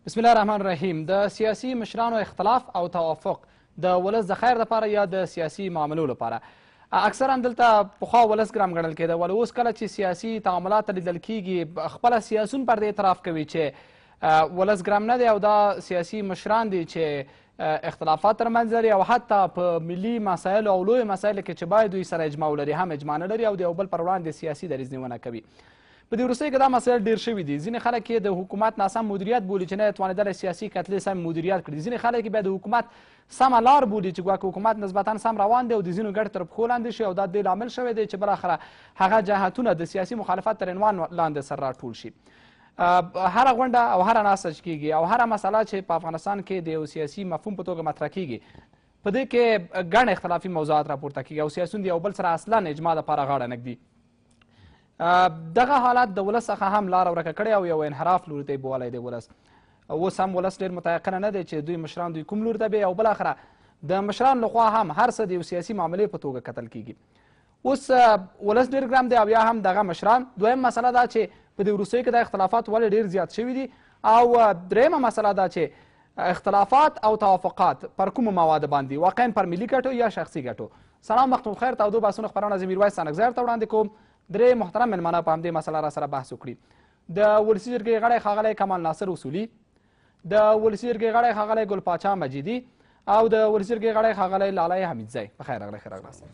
بسم الله الرحمن الرحیم. د سیاسي مشرانو اختلاف او توافق د ولس د خیر لپاره یا د سیاسي معاملو لپاره اکثرا دلته پخوا ولس ګرام ګڼل کېده، ولې اوس کله چې سیاسي تعاملات لیدل کېږي خپله سیاسون پر دې اعتراف کوي چې ولس ګرام نه دی او دا سیاسي مشران دي چې اختلافات ترمنځ لري او حتی په ملي مسایلو او لویو مسایلو کې چې باید دوی سره اجماع ولري هم اجماع نه لري او د یو بل پر وړاندې سیاسي دریځ نیونه کوي. په دې وروستیو کې دا مسایل ډېر شوي دي. ځینې خلک یې د حکومت ناسم مدیریت بولي چې نه یې توانېدلی سیاسي کتلې سم مدیریت کړي. ځینې خلک یې بیا د حکومت سمه لار بولي چې ګواکې حکومت نسبتا سم روان دی او د ځینو ګټې تر پښو لاندې شي او دا دې لامل شوی دی چې بالاخره هغه جهتونه د سیاسي مخالفت تر عنوان لاندې سر راټول شي. هره غونډه او هره ناسته چې کېږي او هره مسله چې په افغانستان کې د یو سیاسي مفهوم په توګه مطرح کېږي په دې کې ګڼ اختلافي موضوعات راپورته کېږي او سیاسون د یو بل سره اصلا اجماع لپاره غاړه نږدي. دغه حالات د ولس څخه هم لاره ورکه کړې او یو انحراف لوري ته یې بولی دی ولس. اوس هم ولس ډېر متیقنه نه دی چې دوی مشران دوی کوم لوري ته بی او بالاخره د مشرانو لخوا هم هر څه د یو سیاسي معاملې په توګه کتل کېږي. اوس ولس ډېر ګرم دی او یا هم دغه مشران. دویم مسله دا چې په دې وروستیو کې دا اختلافات ولې ډېر زیات شوي دي او درېیمه مسله دا چې اختلافات او توافقات پر کومو موادو باندې واقعا پر ملي ګټو یا شخصي ګټو. سلام وختون خیر. تودو بحثونو خپرونه زه میرویس سانکزی ته وړاندې کوم. درې محترم مېلمانه په همدې مسله را سره بحث وکړي. د ولسي جرګې غړی ښاغلی کمال ناصر اصولي، د ولسي جرګې غړی ښاغلی ګل پاچا مجیدي او د ولسي جرګې غړی ښاغلی لالی حمیدزی. په خیر راغلی، ښه راغلاست.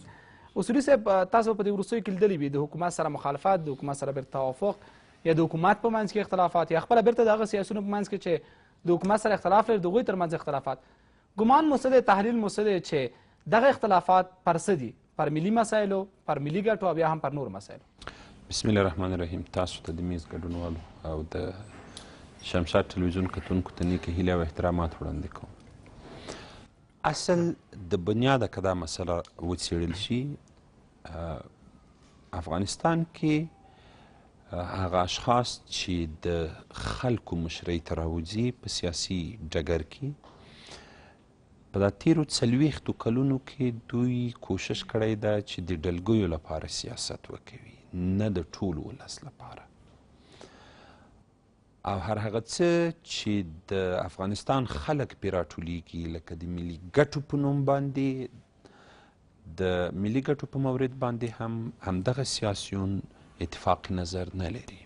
اصولي صاحب، تاسو په دې وروستیو کې لیدلي وي د حکومت سره مخالفت، د حکومت سره بیرته توافق یا د حکومت په منځ کې اختلافات یا خپله بیرته د هغه سیاسونو په منځ کې چې د حکومت سره اختلاف لري د هغوی ترمنځ اختلافات. ګمان مو څه دی، تحلیل مو څه دی چې دغه اختلافات پر څه دي؟ پر ملي مسایلو، پر ملي ګټو او بیا هم پر نورو مسایلو؟ بسم الله الرحمن الرحیم. تاسو ته د میز ګډونوالو او د شمشاد ټلویزیون کتونکو ته نیکې هیلې او احترامات وړاندې کوم. اصل د بنیاده که دا مسله وڅېړل شي، افغانستان کې هغه اشخاص چې د خلکو مشرۍ ته راوځي په سیاسي ډګر کې په دا تیرو 40 کلونو کې دوی کوشش کړی ده چې د ډلګیو لپاره سیاست وکوي، نه د ټول ولس لپاره. او هر هغه څه چې د افغانستان خلک پرې راټولیږي لکه د ملي ګټو په نوم باندې، د ملي ګټو په مورد باندې هم همدغه سیاسیون اتفاقي نظر نه لري.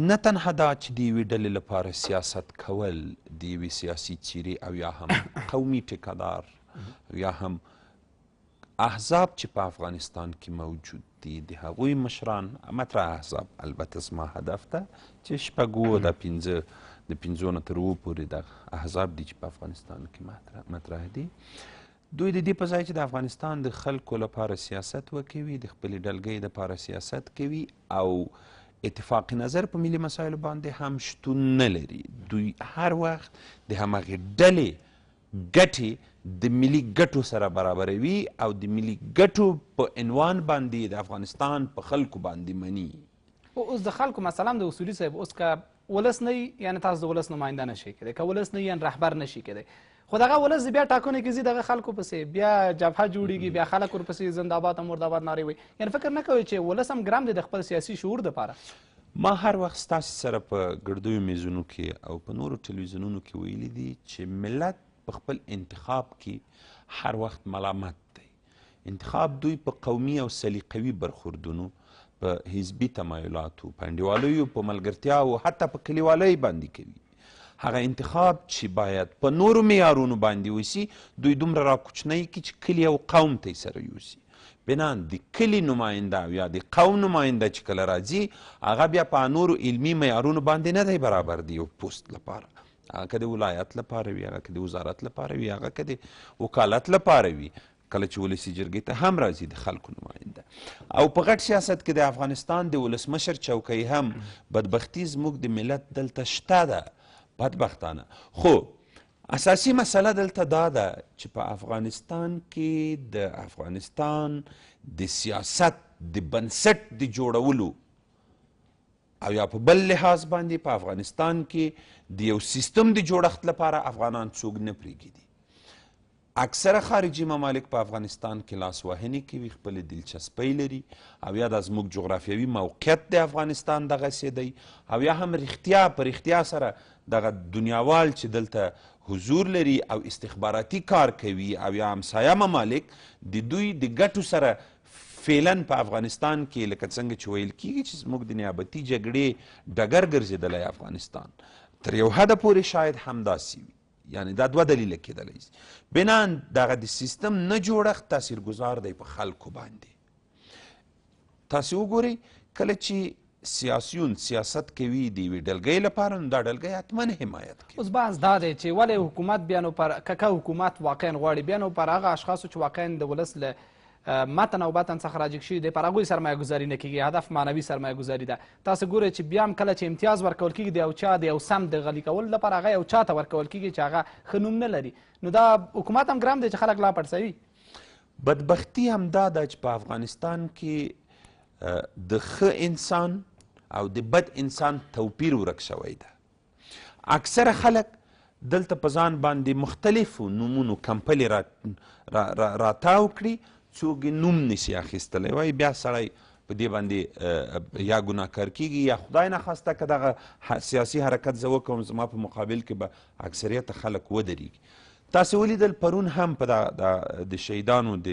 نه تنها دا چې د یوې ډلې لپاره سیاست کول د یوې سیاسي څیرې او یا هم قومي ټیکهدار او یا هم احزاب چې په افغانستان کې موجود دي د هغوی مشران، مطرح احزاب البته زما هدف ده چې شپږو د پنځو نه تر اووه پورې د احزاب دي چې په افغانستان کې مطرح دي، دوی د دې په ځای چې د افغانستان د خلکو لپاره سیاست وکوي، د خپلې ډلګۍ دپاره سیاست کوي او اتفاقي نظر په ملي مسایلو باندې هم شتون نه لري. دوی هر وخت د همغې ډلې ګټې د ملي ګټو سره برابروي او د ملي ګټو په عنوان باندې د افغانستان په خلکو باندې مني. اوس د خلکو مثلا د اصولي صاحب، اوس که ولس نه وي یعنې تاسو د ولس نماینده نشئ کېدی، که ولس نه وي یعنې رهبر نشي کېدی، خو دغه ولس بیا ټاکنې کې ځي دغه خلکو پسې، بیا جبهه جوړېږي، بیا خلک ورپسې زنده‌باد او مرده‌باد نارې وایي. یعنې فکر نه کوئ چې ولس هم ګرم دی د خپل سیاسي شعور دپاره؟ ما هر وخت ستاسې سره په ګردیو میزونو کې او په نورو ټلویزیونونو کې ویلي دي چې ملت په خپل انتخاب کې هر وخت ملامت دی. انتخاب دوی په قومي او سلیقوي برخوردونو، په حزبي تمایلاتو، په انډیوالیو، په ملګرتیاو، حتی په کلیوالۍ باندې کوي. هغه انتخاب چې باید په نورو معیارونو باندې وسي دوی دومره راکوچنی کړي چې کلي او قوم ته یې سره یوسي. بنان د کلي نماینده او یا د قوم نماینده چې کله راځي هغه بیا په نورو علمي معیارونو باندې نه دی برابر دی یو پوست لپاره، هغه که د ولایت لپاره وي، هغه که د وزارت لپاره وي، هغه که د وکالت لپاره وي، کله چې ولسي جرګې ته هم راځي د خلکو نماینده. او په غټ سیاست کې د افغانستان د ولسمشر چوکۍ هم بدبختي زموږ د ملت دلته شته ده، بدبختانه. خو اساسی مسله دلته دا ده چې په افغانستان کې د افغانستان د سیاست د بنسټ د جوړولو او یا په بل لحاظ باندې په افغانستان کې د یو سیستم د جوړښت لپاره افغانان څوک نه پرېږدي. اکثره خارجي ممالک په افغانستان کې لاسوهنې کوي، خپلې دلچسپۍ لري، او یا دا زموږ جغرافیوي موقعیت د افغانستان دغسې دی، او یا هم په رښتیا سره دغه دنیاوال چې دلته حضور لري او استخباراتي کار کوي، او یا همسایه ممالک د دوی د ګټو سره فعلا په افغانستان کې لکه څنګه چې ویل کیږي چې زموږ د نیابتي جګړې ډګر ګرځېدلی افغانستان تر یو حده پورې شاید همداسې وي. یعنی دا دوه دلیله کېدلی شي. بنان دغه د سیستم نه جوړښت تاثیرګذار دی په خلکو باندې. تاسې وګورئ کله چې سیاسیون سیاست کوي د یوې ډلګۍ لپاره، نو دا ډلګۍ حتما حمایت کوي. اوس بحث دا دی چې ولې حکومت بیا نو پر که حکومت واقعا غواړي بیا نو پر هغه اشخاصو چې واقعا د ولس له متن او بطن څخه راجګ شوي دی پر هغوی سرمایه ګذاري نه کېږي، هدف معنوي سرمایه ګذاري ده. تاسو ګورئ چې بیا هم کله چې امتیاز ورکول کېږي د یو چا د یو سم د غلي کولو لپاره هغه یو چا ته ورکول کېږي چې هغه ښه نوم نه لري. نو دا حکومت هم ګرم دی چې خلک لا پړسوي. بدبختي همدا ده چې په افغانستان کې د ښه انسان او د بد انسان توپیر ورک شوی ده. اکثره خلک دلته په ځان باندې مختلفو نومونو کمپلې راتاو کړي، څوک یې نوم نشي اخیستلی، وایي بیا سړی په دې باندې یا ګناهکار کیږي یا خدای نخواسته که دغه سیاسي حرکت زه وکړم زما په مقابل کې به اکثریت خلک ودرېږي. تاسې ولیدل پرون هم په د شهیدانو د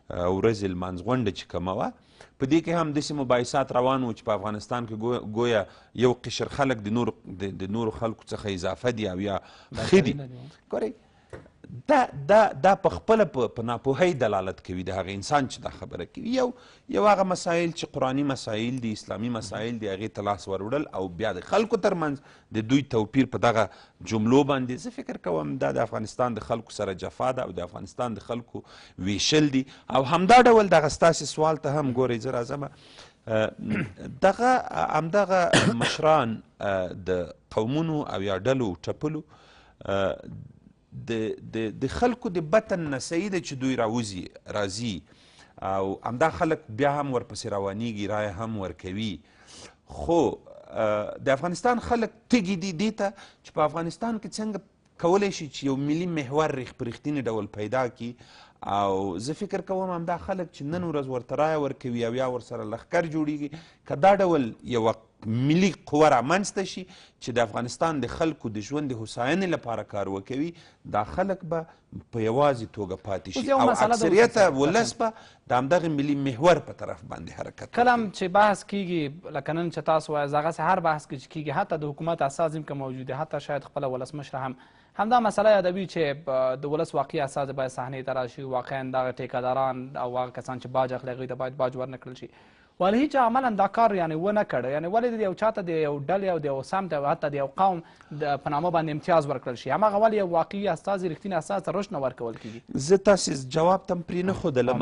ورځې لمانځ غونډه چې کومه وه، په دې کې هم داسې مباحثات روان وو چې په افغانستان کې گویا یو قشر خلک د نورو خلکو څخه اضافه دي او یا ښه دي. ګورئ دا په خپله په ناپوهۍ دلالت کوي د هغه انسان چې دا خبره کوي. یو هغه مسایل چې قرآني مسایل دي، اسلامي مسایل دي، هغې ته لاس وروړل او بیا د خلکو ترمنځ د دوی توپیر په دغه جملو باندې زه فکر کوم دا د افغانستان د خلکو سره جفا ده او د افغانستان د خلکو ویشل دي. او همدا ډول دغه ستاسې سوال ته هم ګورئ زه راځمه، همدغه مشران د قومونو او یا ډلو ټپلو د خلکو د بطن نسعي ده چې دوی راځي او همدا خلک بیا هم ورپسې روانیږي، رایه هم ورکوي. خو د افغانستان خلک تږي دي دې ته چې په افغانستان کې څنګه کولی شي چې یو ملي محور په رښتینې ډول پیدا کړي. او زه فکر کوم همدا خلک چې نن ورځ ورته رایه ورکوي او یا ورسره لښکر جوړیږي، که دا ډول یوه ملي قوه رامنځته شي چې د افغانستان د خلکو د ژوند د هوساینې لپاره کار وکوي، دا خلک به په یوازې توګه پاتې شي او اکثریت ولس به د همدغه ملي محور په طرف باندې حرکت وکړي. کله هم چې بحث کیږي لکه نن چې تاسو وایئ هغسې هر بحث کې چې کیږي حتی د حکومت اساس هم که موجود دی، حتی شاید خپله ولسمشر هم همدا مسله یادوي چې د ولس واقعي اساس باید صحنې ته راشي، واقعا دغه ټیکهداران او هغه کسان چې باج اخلي هغوی ته باید باج ورنه کړل شي. ولې هیچ عملا دا کار یعنی ونه کړی، یعنی ولې د یو چاته د یو ډلې او د یو سمت او حتی د یو قوم په نامه باندې امتیاز ورکړل شي، هماغه ولې یو واقعي استازي رښتینی استازي ته رشد نه ورکول کېږي؟ زه تاسې جواب ته پرې نه ښودلم.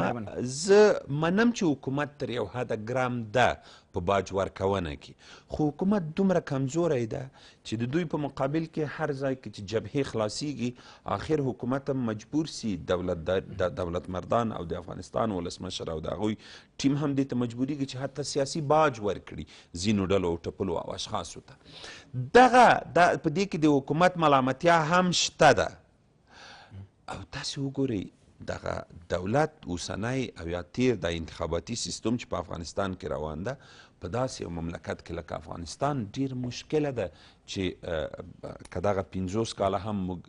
زه منم چې حکومت تر یو حده ګرم ده په باج ورکونه کې، خو حکومت دومره کمزوری ده چې د دوی په مقابل کې هر ځای کې چې جبهې خلاصیږي آخر حکومت هم مجبور سي دولت مردان او د افغانستان ولسمشر او د هغوی ټیم هم دې ته مجبوریږي چې حتی سیاسي باج ورکړي ځینو ډلو او ټپلو او اشخاصو ته. دغه په دې کې د حکومت ملامتیا هم شته ده. او تاسې وګورئ دغه دولت اوسنی او یا تیر د انتخاباتي سیستم چې په افغانستان کې روان ده، په داسې یو مملکت کې لکه افغانستان ډیر مشکله ده چې که دغه 50 کاله هم موږ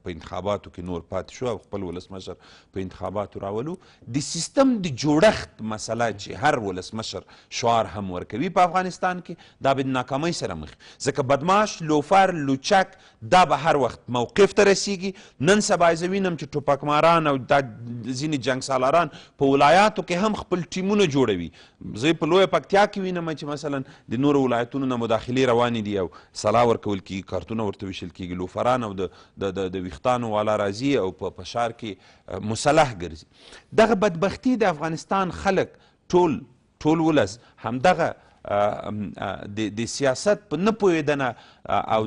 په انتخاباتو کې نور پاتې شو او خپل ولسمشر په انتخاباتو راولو، د سیستم د جوړښت مسله چې هر ولسمشر شعار هم ورکوي په افغانستان کې، دا به د ناکامۍ سره مخ، ځکه بدماش لوفر لوچک دا به هر وخت موقف ته رسیږي. نن سبا زه وینم چې ټوپکماران او دا ځینې جنګسالاران په ولایاتو کې هم خپل ټیمونه جوړوي. زه په لویه پکتیا کې وینم چې مثلا د نورو ولایتونو نه مداخلې روانې دي او سلا ورکول کېږي، کارتونه ورته ویشل کېږي، لوفران او د ویښتانو والا راځي او په ښار کې مسلح ګرځي. دغه بدبختي د افغانستان خلک ټول ولس همدغه د سیاست په نه پوهېدنه او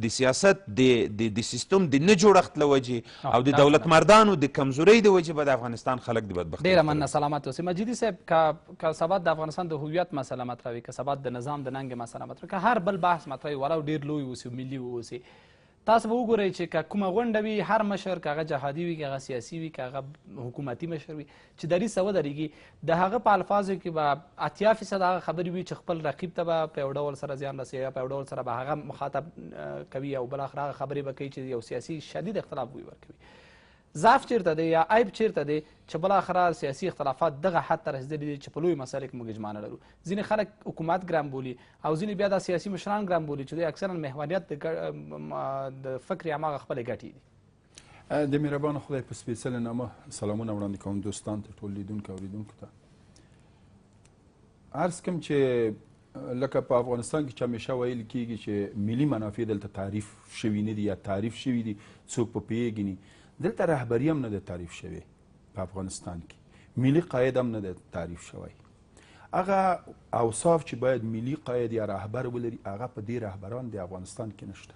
د سیاست د سیستم د نه جوړښت له وجې او د دولت مردانو د کمزورۍ د وجې به د افغانستان خلک د بدبختۍ ډېره مننه سلامت اوسئ. مجیدي صاحب که ثبات د افغانستان د هویت مسله مطرح وي، که ثبات د نظام د ننګې مسله مطرح وي، که هر بل بحث مطرح وي ولو ډېر لوی اوسي ملي واوسي، تاسو به وګورئ چې که کومه غونډه وي هر مشر که هغه جهادي وي که هغه سیاسي وي که هغه حکومتي مشر وي چې دریځ ته ودرېږي د هغه په الفاظو کې به 80% هغه خبرې وي چې خپل رقیب ته به په یو ډول سره زیان رسوي یا په یو ډول سره به هغه مخاطب کوي او بالاخره هغه خبرې به کوي چې یو سیاسي شدید اختلاف بوی ورکوي. ضعف چیرته دی یا عیب چیرته دی چې بالاخره سیاسي اختلافات دغه حد ته رسېدلي دي چې په لویو مسایلو کې موږ اجماع نه لرو. ځینې خلک حکومت ګران بولي او ځینې بیا دا سیاسي مشران ګران بولي چې دوی اکثرا محوریت د فکر هماغه خپلې ګټې دي. د مهربان خدای په سپېڅلې نامه سلامونه وړاندې کوم دوستان ته ټول لیدونکو اورېدونکو ته. عرض کوم چې لکه په افغانستان کې چې همیشه ویل کېږي چې ملي منافع دلته تعریف شوي نه دي یا تعریف شوي دي څوک په پوهېږي نه. دلته رهبري هم نه ده تعریف شوی په افغانستان کې، ملي قاید هم نه ده تعریف شوی. هغه اوصاف چې باید ملي قاید یا رهبر ولري هغه په دې رهبران د افغانستان کې نشته.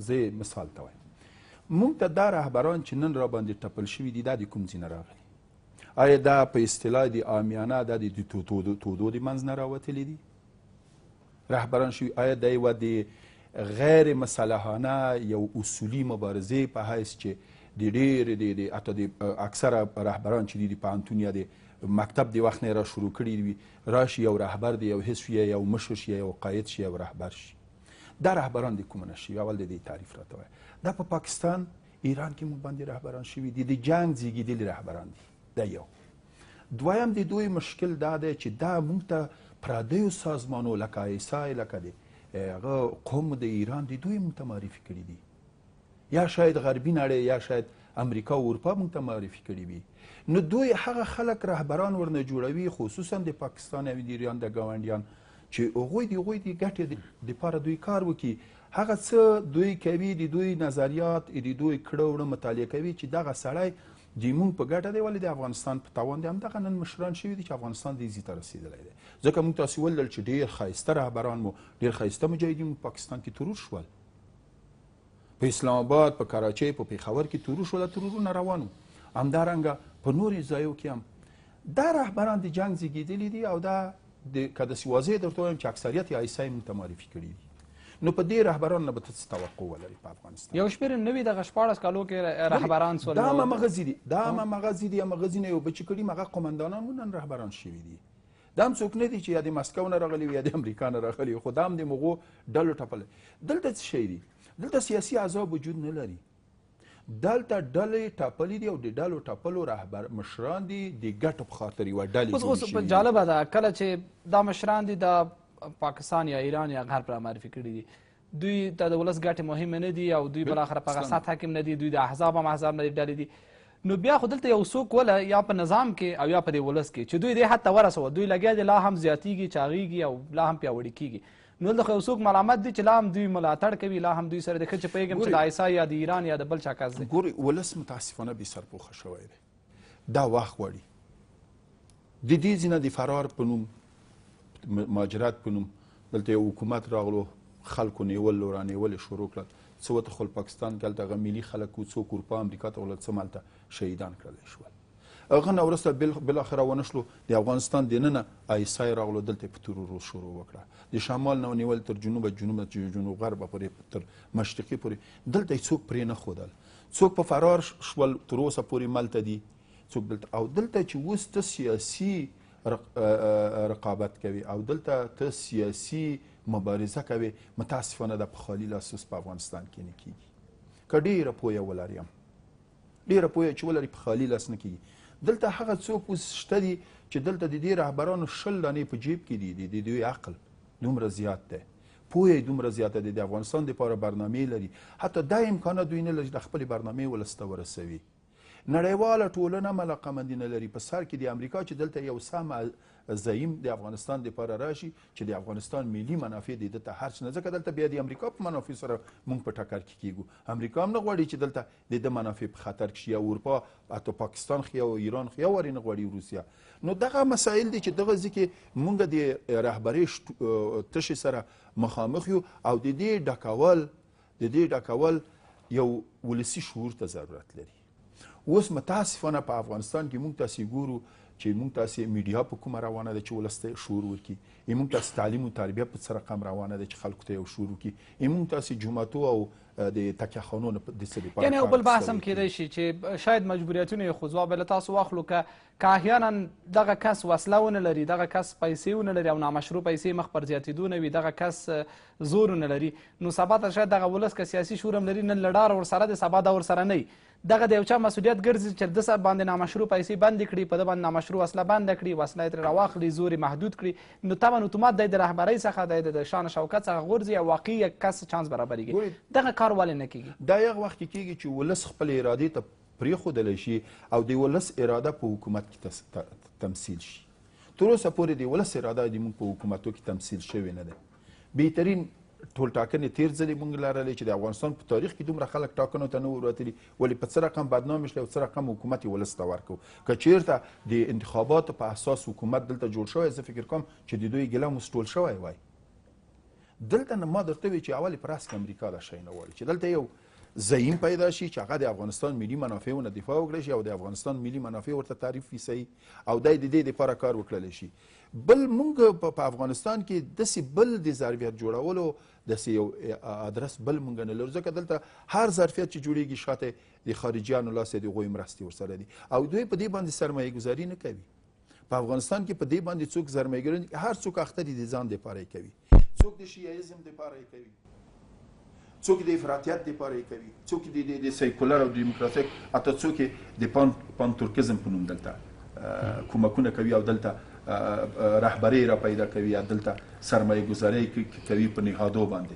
زه مثال ته وایم، موږ ته دا رهبران چې نن را باندې ټپل شوي دي دا د کوم ځای نه راغلي؟ آیا دا په اصطلاح د عامیانه دا د تودو د منځ نه راوتلي دي رهبران شوي؟ آیا دا یوه د غیر مسلحانه یو اصولي مبارزې په حیث چې د ډېرې حتی د اکثره رهبران چې دي د پوهنتون یا د مکتب د وخت نه را شروع کړي وي راشي یو رهبر دی یو حزب شي یو مشر شي یو قاید شي یو رهبر شي. دا رهبران د کومه نه شي؟ اول د دې تعریف راته وایه. دا په پاکستان ایران کې موږ باندې رهبران شوي دي، د جنګ زیږېدلي رهبران دي. دا یو. دویم د دوی مشکل دا دی چې دا موږ ته پردیو سازمانو لکه ایسای لکه د هغه قوم د ایران د دوی موږ ته معرفي کړي دي، یا شاید غربي نړۍ یا شاید امریکا او اروپا موږ ته معرفي کړي وي. نو دوی هغه خلک رهبران ورنه جوړوي خصوصا د پاکستان او د ایران د ګاونډیان چې هغوی د ګټې دپاره دوی کار وکړي. هغه څه دوی کوي د دوی نظریات د دوی کړه وړه مطالعه کوي چې دغه سړی د موږ په ګټه دی ولې د افغانستان په تاوان دی. همدغه نن مشران شوي دي چې افغانستان دې ځای ته رسېدلی دی. ځکه موږ تاسې ولیدل چې ډېر ښایسته رهبران مو ډېر ښایسته مجاهدین په پاکستان کې ترور شول، په اسلام آباد په کراچۍ په پېښور کې ترور شول، ترورونه روان وو. همدارنګه په نورو ځایو کې هم دا رهبران د جنګ زیږېدلي دي او دا که داسې واضح درته وایم چې اکثریت یې ایسای موږ ته معرفي کړي دي. نو په دې رهبرانو نه به ته څه توقع ولري په افغانستان؟ یو شمېر نوي دغه 14 کالو کې رهبران سول. دا همغځي دي، دا همغځي دي، همغځي نه یو بچي کړي هغه قومندانان مو نن رهبران شوي دي. دا هم څوک نه دي چې یا د مسکو نه راغلي وي یا د امریکا نه راغلي وي، خو دا هم د مغو ډلو ټپل. دلته څه شی دي؟ دلته سیاسي احزاب وجود نه لري. دلته ډلې ټاپلې دي او د ډلو ټاپلو رهبر مشران دي د ګټو په خاطر یوه ډلې جوړې اوس په جالبه ده کله چې دا مشران دي د پاکستان یا ایران یا غرب را معرفي کړي دي، دوی ته د ولس ګټې مهمه نه دي او دوی بالاخره په هغه سطحه کې نه دي، دوی د احزاب هم احزاب نه دي ډلې دي. نو بیا خو دلته یو څوک وله یا په نظام کې او یا په دې ولس کې چې دوی دې حد ته ورسوه دوی لګیا دي لا هم زیاتیږي چاغیږي او لا هم پیاوړي کیږي. نو دلته یو څوک ملامت دي چې لا هم دوی ملاتړ کوي، لا هم دوی سره د ښه چې پوهېږم چې د ایسا یا د ایران یا د بل چا کس دی. ګورې ولس متاسفانه بې سرپوښه شوی دی. دا وخت غواړي د دې ځای نه د فرار په نوم مهاجرت په نوم دلته یو حکومت راغلو خلکو نیول او رانیول یې شروع کړل. څه وتښتل پاکستان کې هلته هغه ملي خلک وو، څوک اروپا امریکا ته ولاړل، څه مالته شهیدان کړلی شول. هغه نه وروسته بالاخره ونه شلو د افغانستان دننه ایسای راغلو، دلته یې په ترورو شروع وکړه. د شمال نه ونیول تر جنوبه، جنوب غربه پورې تر مشرقي پورې دلته یې څوک پرې نه ښودل. څوک په فرار شول تر اوسه پورې ملته دي، څوک دلته. او دلته چې اوس ته سیاسي رقابت کوي او دلته ته سیاسي مبارزه کوي، متاسفانه د په خالي لاس اوس په افغانستان کې نه کېږي. که ډېره پویه ولري هم ډېره پویه چې ولري په خالي لاس نه کېږي. دلته هغه څوک اوس شته دي چې دلته د دې رهبرانو 20 دانې په جیب کې دي، د دوی عقل دومره زیات دی، پوهه دومره زیاته دی، د افغانستان دپاره برنامې لري، حتی دا امکانات دوی نه لري د خپلې برنامې ولس ته ورسوي. نړیواله ټولنه ملاقمندي نه لري. په سر کې د امریکا چې دلته یو سم زعیم د افغانستان دپاره راشي چې د افغانستان ملي منافع د ده ته هر څه نه، ځکه دلته بیا د امریکا په منافع سره موږ په ټکر کې کیږو. امریکا هم نه غواړي چې دلته د ده منافع په خطر کې شي، یا اروپا حتی پاکستان خو یا ایران خو یا ورې نه غواړي، روسیه. نو دغه مسایل دي چې دغه ځای کې موږ د رهبرۍ تشې سره مخامخ یو او د دې ډکول یو ولسي شعور ته ضرورت لري. اوس متاسفانه په افغانستان کې موږ تاسې ګورو چې موږ تاسې میډیا په کومه روانه ده چې ولس ته شعور ورکړي، موږ تاسې تعلیم او تربیه په څه رقم روانه ده چې خلکو ته یو شعور ورکړي، موږ تاسې جوماتو او د تکیه خانونو د څه لپاره یعنې یو بل بحث هم کیدی شي چې شاید مجبوریتونه یې خو ځواب له تاسو واخلو که احیانا دغه کس وسله ونه لري، دغه کس پیسې ونه لري او نامشروع پیسې مخ پر زیاتېدو نه وي، دغه کس زور ونه لري، نو سبا ته شاید دغه ولس که سیاسي شعور هم لري نن له ډاره ورسره دی، سبا دا ورسره نه وي. دغه د یو چا مسؤلیت ګرځي چې د سر باندې نامشروع پیسې بندې کړي، په ده باندې نامشروع وسله بنده کړي، وسله یې ترې راواخلي، زور یې محدود کړي، نو طبعا اتومات دی د رهبرۍ څخه دی د شان شوکت څخه غورځي او واقعي یک کس چانس برابریږي. دغه کار ولې نه کیږي؟ دا هغه وخت کې کیږي چې ولس خپل ارادې ته پرېښودلی شي او د ولس اراده په حکومت کې تمثیل شي. تر اوسه پورې د ولس اراده د موږ په حکومتو کې تمثیل شوې نه ده. بهترین ټولټاکنې تیر ځلې موږ لرلې چې د افغانستان په تاریخ کې دومره خلک ټاکنو ته نه وروتلي، ولې په څه رقم بدنامې شوې او څه رقم حکومت یې ولس ته ورکړو. که چېرته د انتخاباتو په اساس حکومت دلته جوړ شوی، زه فکر کوم چې د دوی ګیله اوس ټول شوی وای. دلته نه ما درته وی چې اول په راس کې امریکا دا شی نه غواړي چې دلته یو زعیم پیدا شي چې هغه د افغانستان ملي منافعونه دفاع وکړي شي او د افغانستان ملي منافع ورته تعریف وي صحیح او د دې لپاره کار وکړلی شي. بل مونږ په افغانستان کې داسې بل د ظرفیت جوړولو داسې یو ادرس بل مونږ نه لرو، ځکه دلته هر ظرفیت چې جوړیږي شاته د خارجیانو لاس د هغوی مرستې ورسره دي او دوی په دې باندې سرمایه ګذاري نه کوي. په افغانستان کې په دې باندې څوک سرمایه ګذاري، هر څوک اخته دي د ځان دپاره یې کوي، څوک د شیعیزم دپاره یې کوي، څوک د افراطیت دپاره یې کوي، څوک د سیکولر او دیموکراتیک، حتی څوک د پانتورکزم په نوم دلته کومکونه کوي او دلته رهبري را پیدا کوي یا دلته سرمایه گذاري کوي په نهادو باندې.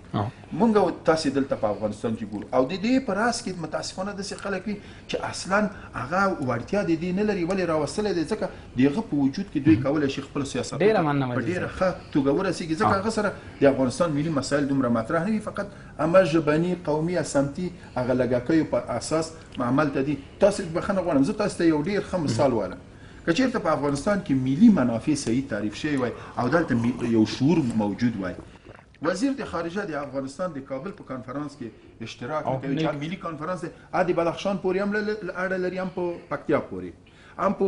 مونږ تاسې دلته په افغانستان کې ګورو او د دې په راس کې متاسفانه داسې خلک وي چې اصلا هغه وړتیا د دې نه لري، ولې راوستلی دی ځکه د هغه په وجود کې دوی کولی شي خپل سیاست په ډېره ښه توګه ورسېږي، ځکه هغه سره د افغانستان ملي مسایل دومره مطرح نه وي، فقط اما ژبني قومي اسامتي هغه لږکیو په اساس عمل ته دي. تاسې بخښنه غواړم، زه تاسو ته یو ډېر ښه مثال وایم. که چېرته په افغانستان کې ملي منافع صحیح تعریف شوی وای او دلته یو شعور موجود وای، وزیر د خارجه د افغانستان د کابل په کانفرانس کې اشتراک کوي چې ملي کانفرانس دی، د بدخشان پورې هم اړه لري، هم په پکتیا پورې، هم په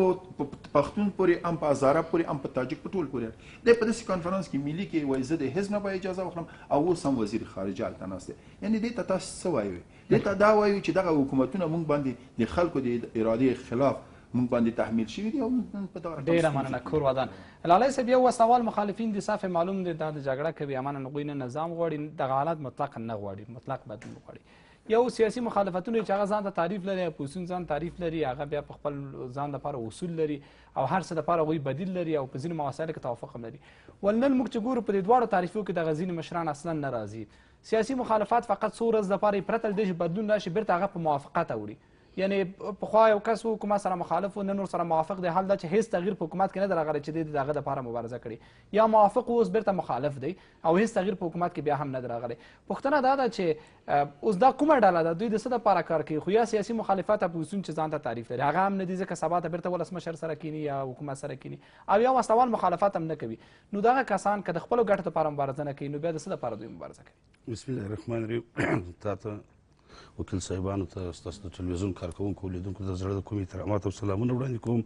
پښتون پورې، هم په هزاره پورې، هم په تاجک په ټول پورې. دی په داسې کانفرانس کې ملي کې وایي زه د حزب نه به اجازه واخلم او اوس هم وزیر خارجه هلته ناست دی. یعنې دې ته تاسو څه وایو؟ دې ته دا وایو چې دغه حکومتونه موږ باندې د خلکو د ارادې خلاف مونږ باندې تحمیل شوي دي او په دغه رقم ډېره مننه کور ودان. لالی صاحب یو سوال، مخالفین د صف معلوم دي دا د جګړه کوي، امانه هغوی نه نظام غواړي، دغه حالات مطلقا نه غواړي، مطلق بدلون غواړي. یو سیاسي مخالفتونه چې هغه ځان ته تعریف لري، اپوزیسیون ځان تعریف لري، هغه بیا په خپل ځان لپاره اصول لري او هر څه لپاره هغوی بدیل لري او په ځینو مسایلو کې توافق هم لري. ولنن موږ چې ګورو په دې دواړو تعریفو کې دغه ځینې مشران اصلا نه راځي. سیاسي مخالفت فقط څو ورځې لپاره یې پرته له دې چې بدلون راشي بیرته هغه په موافقت اوړي. یعنې پخوا یو کس حکومت سره مخالف و، نن ور سره موافق دی، حال دا چې هیڅ تغییر په حکومت کې نه دی راغلی چې دی د هغه دپاره مبارزه کړې، یا موافق اوس بیرته مخالف دی او هیڅ تغییر په حکومت کې بیا هم نه دی راغلی. پوښتنه دا ده چې اوس دا کومه ډله ده، دوی د څه دپاره کار کوي؟ خو یا سیاسي مخالفت اپوزیسیون چې ځان ته تعریف لري هغه هم نه دي، ځکه سبا ته بیرته ولسمشر سره کینی یا حکومت سره کینی، او یا وسلوال مخالفت هم نه کوي. نو دغه کسان که د خپلو ګټو دپاره مبارزه نه کوي نو بیا د څه دپاره دوی مبارزه کوي؟ بسم الله الرحمن الرحیم. تا ته وکیل صاحبانو ته، ستاسو د تلویزیون کارکوونکو لیدونکو د زړه د کومې احترامات او سلامونه وړاندې کوم.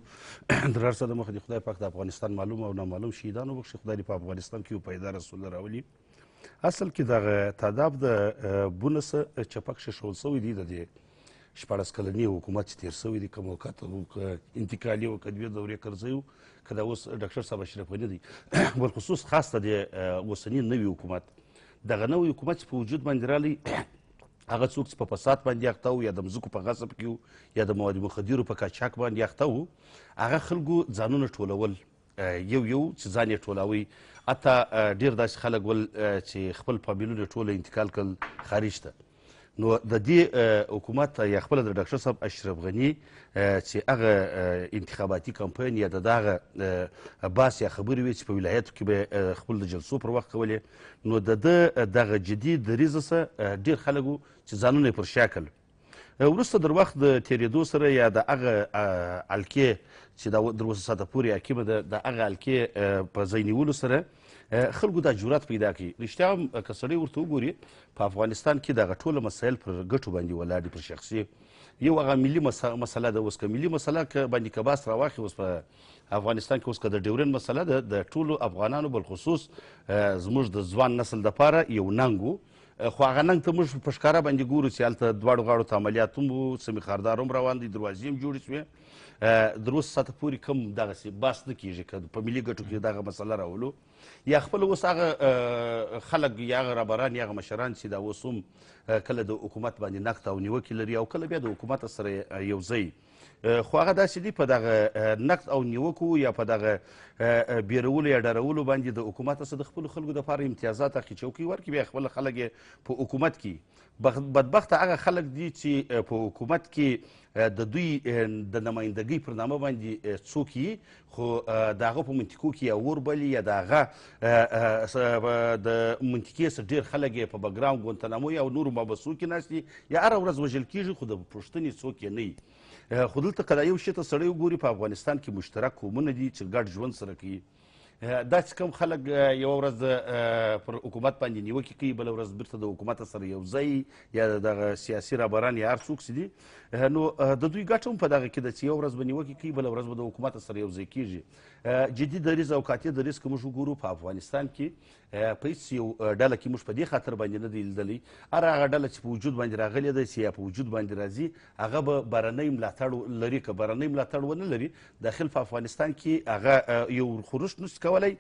د هر څه د مخه د خدای پاک د افغانستان معلوم او نامعلوم شهیدان وبخښي، خدای دې په افغانستان کې یو پایدار رسول راولي. اصل کې دغه تعداد د بونس چپک شول سوی دی، د دې 14 کلنې حکومت چې تیر سوی دی، که موقت انتقالي او که دوې دورې کرزی و، که دا اوس ډاکټر صاحب اشرف غني دی، بالخصوص خاص ته د اوسني نوي حکومت، دغه نوی حکومت چې په وجود باندې رالی هغه څوک چې په فساد باندې اخته و، یا د مځکو په غصب کې و، یا د مواد مخدرو په قاچاق باندې اخته و، هغه خلکو ځانونه ټولول، یو یو چې ځان یې ټولوي. حتی ډېر داسې خلک ول چې خپل فامیلونه ټوله انتقال کړل خارج ته. نو د دې حکومت یا خپله د ډاکټر صاحب اشرف غني چې هغه انتخاباتي کمپاین یا د دغه باس یا خبرې وې چې په ولایتو کې به خپل د جلسو پر وخت کولې، نو د ده دغه جدي دریځ څخه ډېر خلک وو چې ځانونه یې پر شا کړل. وروسته در وخت د تېرېدو سره یا د هغه حلقې چې دا در اوسه ساعته پورې حاکمه ده، د هغه حلقې په ځای نیولو سره خلکو دا جرات پیدا کړي. رښتیا هم که سړی ورته وګوري په افغانستان کې دغه ټوله مسایل پر ګټو باندې ولاړ دي، پر شخصي. یو هغه ملي مسله ده، اوس که ملي مسله باندې که بحث راواخلي، اوس په افغانستان کې اوس که د ډیورنډ مسله ده، د ټولو افغانانو بالخصوص زموږ د ځوان نسل دپاره یو ننګ و خو هغه ننګ ته موږ په ښکاره باندې ګورو چې هلته دواړو غاړو ته عملیات هم وو، سمې خاردار هم روان دي، دروازې هم جوړې شوې. در اوسه ساعته پورې کوم دغسې بحث نه کېږي که په ملي ګټو کې دغه مسله راولو یا خپل اوس هغه خلک یا هغه رهبران یا هغه مشران چې دا اوس هم کله د حکومت باندې نقد او نیوکې لري او کله بیا د حکومت سره یو ځای، خو هغه داسې دي په دغه نقد او نیوکو یا په دغه بیرولو یا ډارولو باندې د حکومت څخه د خپلو خلکو دپاره امتیازات اخلي، چوکۍ ورکړي، بیا خپل خلک یې په حکومت کې بدبخته هغه خلک دي چې په حکومت کې د دوی د نمایندګۍ پر نامه باندې څوک یي خو د هغه په منطقو کې یا اور بلي یا د هغه د منطقې څخه ډېر خلک یې په بګراوند ګوانتانامو یا نورو محبسو کې ناست دي یا هره ورځ وژل کېږي خو د پوښتنې څوک یې نه وي. خو دلته که دا یو شي ته سړی وګوري په افغانستان کې مشترک قومونه دي چې ګډ ژوند سره کوي. دا چې کوم خلک یوه ورځ پر حکومت باندې نیوکې کوي، بله ورځ بیرته د حکومت سره یو ځای یا دغه سیاسي رهبران یا هر څوک چې دي، نو د دوی ګټه هم په دغه کې ده چې یوه ورځ به نیوکې کوي، بله ورځ به د حکومت سره یو ځای کېږي. جدي دریځ او قاطع دریځ که موږ وګورو په افغانستان کې په هېڅ یو ډله کې موږ په دې خاطر باندې نه دی لیدلی، هر هغه ډله چې په وجود باندې راغلې ده چې یا په وجود باندې راځي هغه به بهرنی ملاتړ لري، که بهرنی ملاتړ ونه لري داخل په افغانستان کې هغه یو خروش نشي کولی،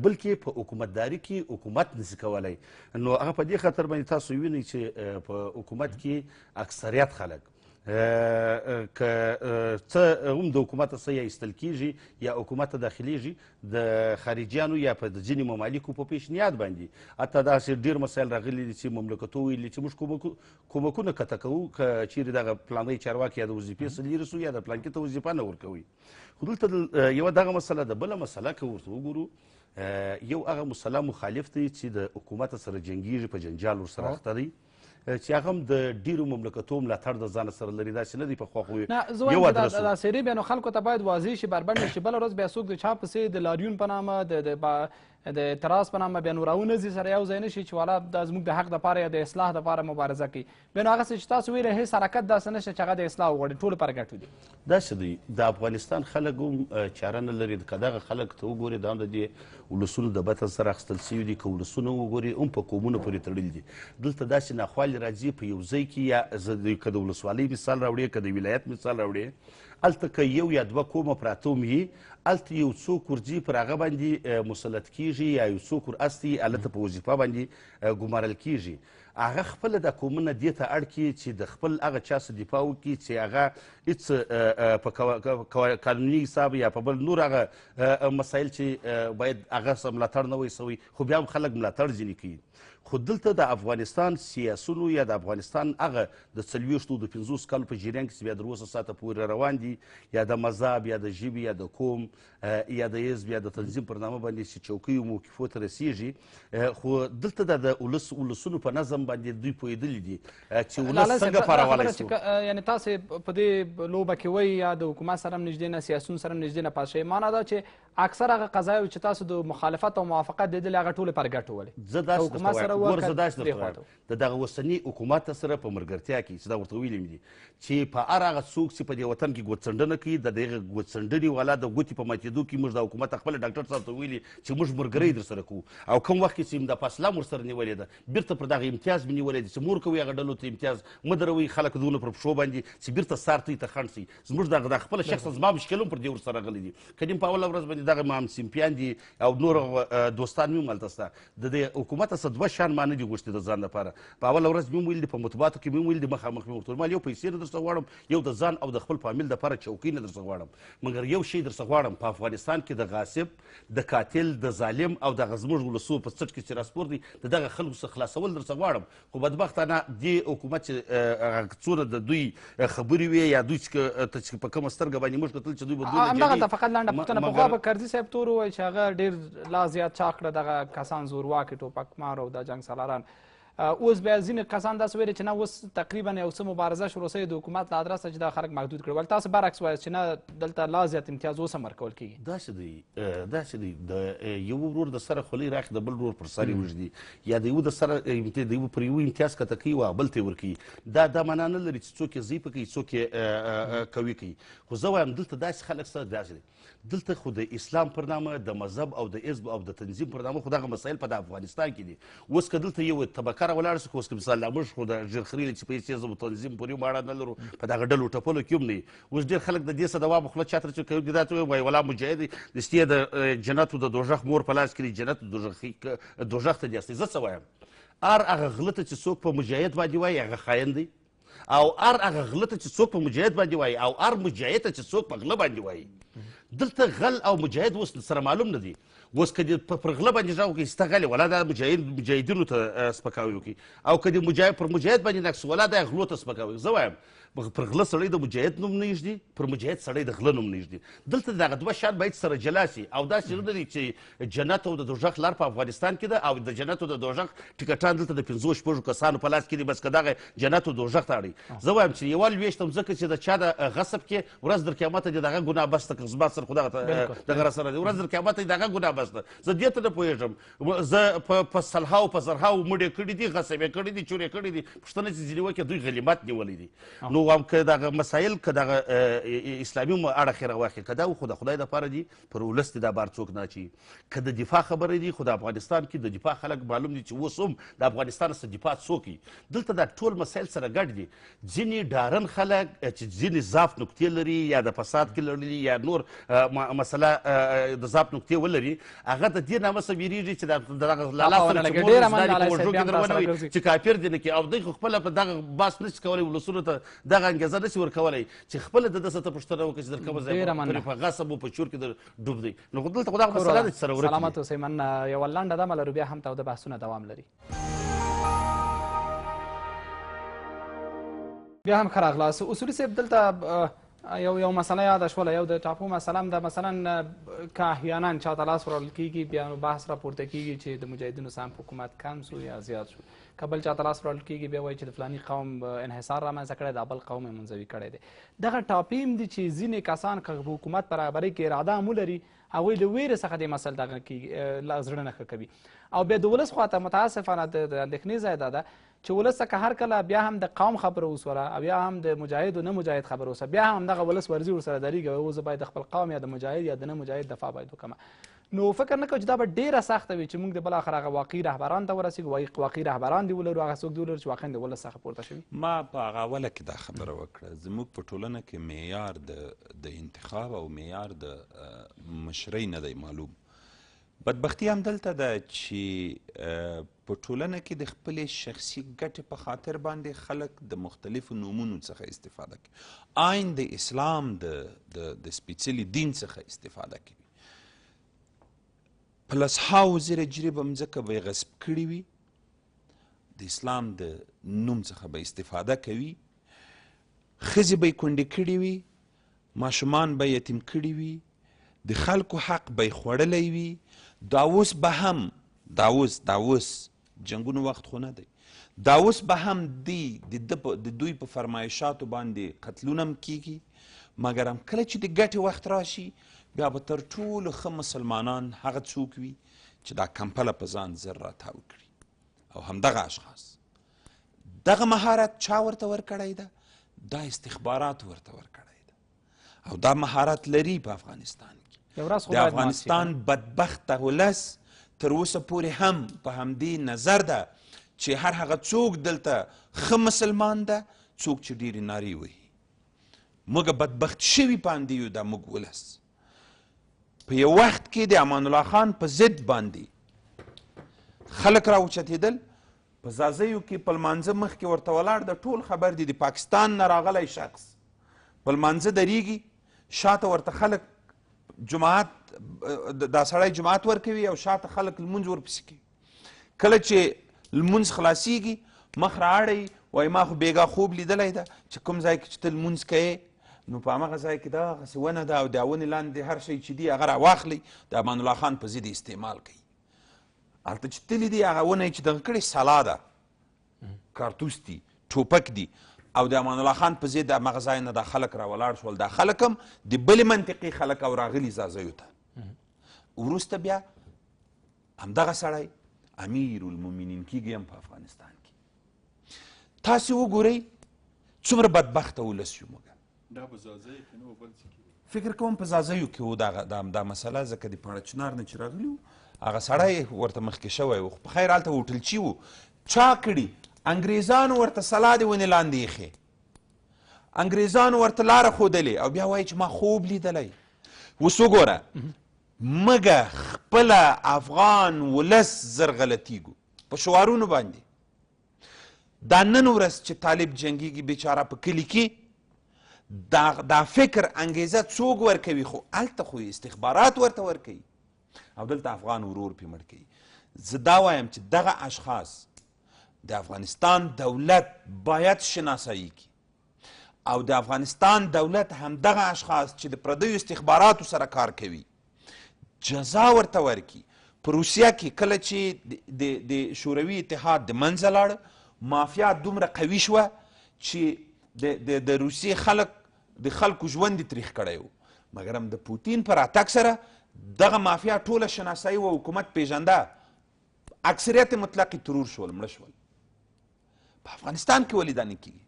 بلکې په حکومتداري کې حکومت نشي کولی. نو هغه په دې خاطر باندې تاسو وینئ چې په حکومت کې اکثریت خلک که څه هم د حکومت څخه یا ایستل کېږي یا حکومت ته داخلیږي د خارجیانو یا په د ځینې ممالکو په پیشنهاد باندې، حتی داسې ډېر مسایل راغلي دي چې مملکتو ویلي چې موږ کومکونه قطع کوو که چیرې دغه پلانی چارواکي یا د وظیفې څخه لرې سو یا د پلانکي ته وظیفه نه ورکوي. خو دلته یوه دغه مسله ده. بله مسله که ورته وګورو، یو هغه مسله مخالف دی چې د حکومت سره جنګیږي، په جنجال ورسره اخته دی، چې هغه هم د ډیرو مملکتو ملاتړ د ځان سره لري، داسې نه دی په خواخوږي یو ادرس دا سری بیا نو خلکو ته باید واضح شي بربنډ نه شي، بله ورځ بیا څوک د چا پسې د لاریون په نامه د اعتراض په نامه بیا نو راونځي سره یو ځای نه شي چې والا دا زموږ د حق دپاره یا د اصلاح دپاره مبارزه کوي. بیا نو هغسې چې تاسو ویلې هېڅ حرکت داسې نشته چې هغه د اصلاح وغواړي، ټولو لپاره ګټو دي. داسې دی د افغانستان خلک هم چاره نه لري، که دغه خلک ته وګورې دا هم د دې ولسونو د بطن سره اخیستل سوي دي، که ولسونه وګورې هم په قومونو پورې تړلي دي. دلته داسې ناخوالې راځي په یو ځای کې، یا که د ولسوالۍ مثال راوړې که د ولایت مثال راوړې، هلته که یو یا دوه قومه پراته هم وي، هلته یو څوک ورځي پر هغه باندې مسلط کېږي یا یو څوک وراستی هلته په وظیفه باندې ګمارل کېږي. هغه خپله دا قومونه دې ته اړ کړي چې د خپل هغه چا څخه دفاع وکړي چې هغه هېڅ په قانوني حساب یا په بل نور هغه مسایل چې باید هغه سره ملاتړ نه وی سوی، خو بیا هم خلک ملاتړ ځینې کوي. خو دلته د افغانستان سیاسونو یا د افغانستان هغه د 40 د 50 کالو په جریان کې چې بیا تر اوسه ساعته پورې روان دي، یا د مذهب یا د ژبې یا د قوم یا د حزب یا د تنظیم پر نامه باندې چې چوکیو موقفو ته رسېږي، خو دلته د ولسونو په نظم باندې دوی پوهېدلي دي چې ولس څنګه پارولی سو. یعنې تاسې په دې لوبه کې وایي یا د حکومت سره هم نږدې نه، سیاسون سره هم نږدې نه پاس شئ، معنا دا چې اکثر هغه قضایو چې تاسو د مخالفت او موافقت لیدلې هغه ټولې لپاره ګټه ولې. زه داسې درته وایم، ګوره زه داسې درته وایم د دغه اوسني حکومت سره په ملګرتیا کې چې دا ورته ویلي مې دي چې په هر هغه څوک چې په دې وطن کې ګوتڅنډنه کوي، د دغه ګوتڅنډنې والا د ګوتې په ماتېدو کې موږ د حکومت خپل ډاکټر صاحب ته ویلي چې موږ ملګرۍ در سره کوو، او کوم وخت کې چې د فاصله ورسره نیولې ده بیرته پر دغه امتیاز مې نیولی دی چې مور کوي هغه ډلو ته امتیاز مه دروئ خلک دونه پر پښو باندې چې بیرته سار ته ته خنډ شي. زموږ دغه خپله شخصا زما مشکل هم پر دې ورسره راغلی دي، که نیم په اوله ورځ باندې دغه همسیمپیان دي او نور دوستان مې هم هلته شته. د دې حکومت څخه دوه شیان ما نه دي غوښتي د ځان لپاره. په اوله ورځ مې هم ویل دي، په مطبوعاتو کې مې هم ویل دي، مخامخ مې ورته ویل یو پیسې نه در څخه غواړم، یو د ځان او د خپل فامیل دپاره چوکۍ نه در څخه غواړم، مګر یو شی در څخه غواړم، په افغانستان کې د غاصب، د قاتل، د ظالم او دغه زموږ ولسو په څټ کې چې راسپور دي د دغه خلکو څخه خلاصول در څخه غواړم. خو بدبختانه دې حکومت چې څونه د دوی خبرې وي یا دوی چې په کومه سترګه باندې موږ کتل چې دوی به همدغه ته فقط لنډه پوښتنه، پخوا به کرزي صاحب تور وویل چې هغه ډېر لا زیات چاق کړه دغه کسان زورواکي ټوپک مار او د جنګ سالاران. اوس بیا ځینې کسان داسې ویلي چې نه اوس تقریبا یو څه مبارزه شروع شوې د حکومت له ادرسه چې دا خلک محدود کړي، ولې تاسو برعکس وایاست چې نه دلته لا زیات امتیاز اوس هم ورکول کېږي؟ داسې دی د یو ورور د سره خولۍ راکړي د بل ورور پر سر یې وږدي، یا د یو د سره د یو پر یو امتیاز کته کوي او بل ته یې ورکوي. دا معنا نه لري چې څوک یې ضعیفه کوي څوک یې قوي کوي. خو زه وایم دلته داسې خلک سره داسې دی، دلته خو د اسلام پر نامه، د مذهب او د حزب او د تنظیم پر نامه خو دغه مسایل په د افغانستان کې دي. اوس که دلته یو طبقه ته راولاړ شو. اوس که مثال موږ خو د ژر خریلې چې پیسې زموږ تنظیم پورې ماړه نه لرو، په دغه ډلو ټپلو کې هم نه یي. اوس ډېر خلک د دې څه دوام خوله چاته چې کوي دا ته وایي ولا مجاهد د ستې د جنت و د دوژخ مور په لاس کې دی، جنت دوژخ ته دي استي. زه څه وایم؟ هر هغه غله ته چې څوک په مجاهد باندې وایي هغه خاین دی، او هر هغه غله ته چې څوک په مجاهد باندې وایي او هر مجاهد ته چې څوک په غله باندې وایي. دلته غل او مجاهد اوس سره معلوم نه دي. اوس که دې پر غله باندې غږ وکړي سته غلې ولا دا مجاهدینو ته سپکاوی وکړي، او که دې پر مجاهد باندې نقص ولا دا غلو ته سپکاوي. زه وایم پر غله سړی د مجاهد نوم نه ایږدي، پر مجاهد سړی د غله نوم نه ایږدي. دلته دغه دوه شیان باید سره جلا سي، او داسې نه دي چې جنت او د دوژخ لار په افغانستان کې ده او د جنت او د دوژخ ټکټان دلته د 5-6 کسانو په لاس کې دي، بس که دغه جنت او دوژخ ته اړوي. زه وایم چې یوه لویشتم ځکه چې د چا د غصب کې ورځ در قیامته دې دغه ګناه بس ده، که زما سره خو دغه راسره دی ورځ در قیامته دې دغه ګناه بس ده. زه دې ته نه پوهېږم. زه په سلهاو په زرهاو مړې کړي دي، غصب یې کړي دي، چور یې کړي دي. پوښتنه چې ځینې وکړي دوی غنیمت نیولی دي. نو هم که دغه مسایل که دغه اسلامي اړخ یې راواخلي، که دا خو د خدای دپاره دي، پر ولس دې دا بار څوک نه اچوي. که د دفاع خبرې دي، خو د افغانستان کې د دفاع خلک معلوم دي چې اوس هم د افغانستان څخه دفاع څوک کوي. دلته دا ټول مسایل سره ګډ دي. ځینې ډارن خلک چې ځینې ضعف نقطې لري یا د فساد کې لري یا نور مسله د ضعف نقطې ولري، هغه د دې نامه څه ویرېږي چې چې کافر دي نه کړي، او دوی خو خپله په دغه باس نشي کولی، ولسونو ته دغه انګېزه نشي ورکولی چې خپله د ده څه ته پوښتنه وکړي چې در کومه ځای په غصب او په چور کې ډوب دی. نو خو دلته خو دغه مسله ده چې سره ورک دي. سلامت اوسئ. مننه. یوه لنډه دمه لرو، بیا هم تاوده بحثونه دوام لري. بیا هم ښه راغلاست. اصولي صاحب دلته یو مسله یاده شوله، یو د ټاپو مسله هم ده. مثلا که احیانا چاته لاس وروړل کېږي، بیا نو بحث راپورته کېږي چې د مجاهدینو سم حکومت کم سو یا زیات شو. که بل چاته لاس وروړل کېږي، بیا وایي چې د فلاني قوم انحصار رامنځته کړی، دا بل قوم یې منزوي کړی دی. دغه ټاپې هم دي چې ځینې کسان که حکومت برابرۍ کې اراده هم ولري، هغوی له ویرې څخه دې مسل دغه کېږي زړه نه ښه کوي. او بیا د ولس خواته متاسفانه د اندېښنې ځای دا ده چې ولس څخه هر کله بیا هم د قوم خبره وسوله، او بیا هم د مجاهد او نه مجاهد خبره وسوله، بیا هم دغه ولس ورځي ورسره درېږي او زه باید د خپل قوم یا د مجاهد یا د نه مجاهد دفاع باید وکړم. نو فکر نه کوم چې دا به ډېره سخته وي چې موږ د بالاخره هغه واقعي رهبران ته ورسېږو، واقعي رهبران دې ولرو، هغه څوک دې ولرو چې واقعا د ولس څخه پورته شوي. ما په هغه اوله کې دا خبره وکړه، زموږ په ټولنه کې معیار د انتخاب او معیار د مشرۍ نه دی معلوم. بدبختي هم دلته ده چې په ټولنه کې د خپلې شخصي ګټې په خاطر باندې خلک د مختلفو نومونو څخه استفاده کوي، عین د اسلام د سپېڅلي دین څخه استفاده کوي. په لسهاوو زره جریبه مځکه به یې غصب کړي وي، د اسلام د نوم څخه به استفاده کوي، ښځې به یې کونډې کړي وي، ماشومان به یتیم کړي وي، د خلکو حق به یې خوړلی وي. دا اوس به هم دا اوس جنګونو وخت خو نه دی، دا اوس به هم د دوی په فرمایشاتو باندې قتلونه هم کیږي، مګر هم کله چې د ګټې وخت راشي بیا به تر ټولو ښه مسلمانان هغه څوک وي چې دا کمپله په ځان زر راتاو کړي، او همدغه اشخاص. دغه مهارت چا ورته ورکړی ده؟ دا استخبارات ورته ورکړی ده، او دا مهارت لري په افغانستان کې. د افغانستان بدبخته ولس تر اوسه پورې هم په همدې نظر ده چې هر هغه څوک دلته ښه مسلمان ده، څوک چې ډېرې نارې وهي. موږ بدبخت شوي په همدې یو دا موږ ولس. په یو وخت کې د امان الله خان په ضد باندې خلک راوچتېدل، په ځاځیو کې په لمانځه مخکې ورته ولاړ د ټول خبر دی، د پاکستان نه راغلی شخص په لمانځه درېږي، شاته ورته خلک جماعت دا سړی جماعت ورکوي او شاته خلک لمونځ ورپسې کوي. کله چې لمونځ خلاصیږي مخ رااړوي، وایي ما خو بېګا خوب لیدلی ده چې کوم ځای کې چې ته لمونځ کوې نو په همغه ځای کې دغسې ونه ده او د ونې لاندې هر شی چې دي هغه راواخلئ، د امان الله خان په ضد استعمال کوي. هلته چې تلي دي هغه ونه یې چې دغه کړې سلا ده، کارتوس دي، ټوپک دي، او د امان الله خان په ضد همغه ځای نه دا خلک راولاړ شول. دا خلک هم د بلې منطقې خلک او راغلي ځاځیو ته. وروسته بیا همدغه سړی امیر المؤمنین کیږي هم په افغانستان کې. تاسې وګورئ څومره بدبخته ولس یو موږ. دا په ځاځیو کې نه و، بل څه کې فکر کوم په ځاځیو کې و دا مسله، ځکه د پاڼه چنار نه چې راغلي وو هغه سړی ورته مخکې شوی و، خو په خیر هلته هوټلچي و، چا کړي؟ انګریزانو ورته سلا د ونې لاندې ایښې، انګریزانو ورته لاره ښودلې او بیا وایي چې ما خوب لیدلی. اوس وګوره موږ خپله افغان ولس زر غلطیږو په شعارونو باندې. دا نن ورځ چې طالب جنګیږي بیچاره په کلي کې، دا فکر انګیزه څوک ورکوي؟ خو هلته خو استخبارات ورته ورکوي او دلته افغان ورور پې مړ کوي. زه دا وایم چې دغه اشخاص د افغانستان دولت باید شناسایی کړي او د افغانستان دولت همدغه اشخاص چې د پردیو استخباراتو سره کار کوي جزا ورته ورکړي. په روسیه کې کله چې د شوروي اتحاد د منځه لاړه، مافیا دومره قوي شوه چې د روسیې د خلکو ژوند یې تریخ کړی و، مګر هم د پوتین په راتګ سره دغه مافیا ټوله شناسایی و حکومت پیژنده، اکثریت مطلق ترور شول، مړه شول. په افغانستان کې ولې دا نه کېږي؟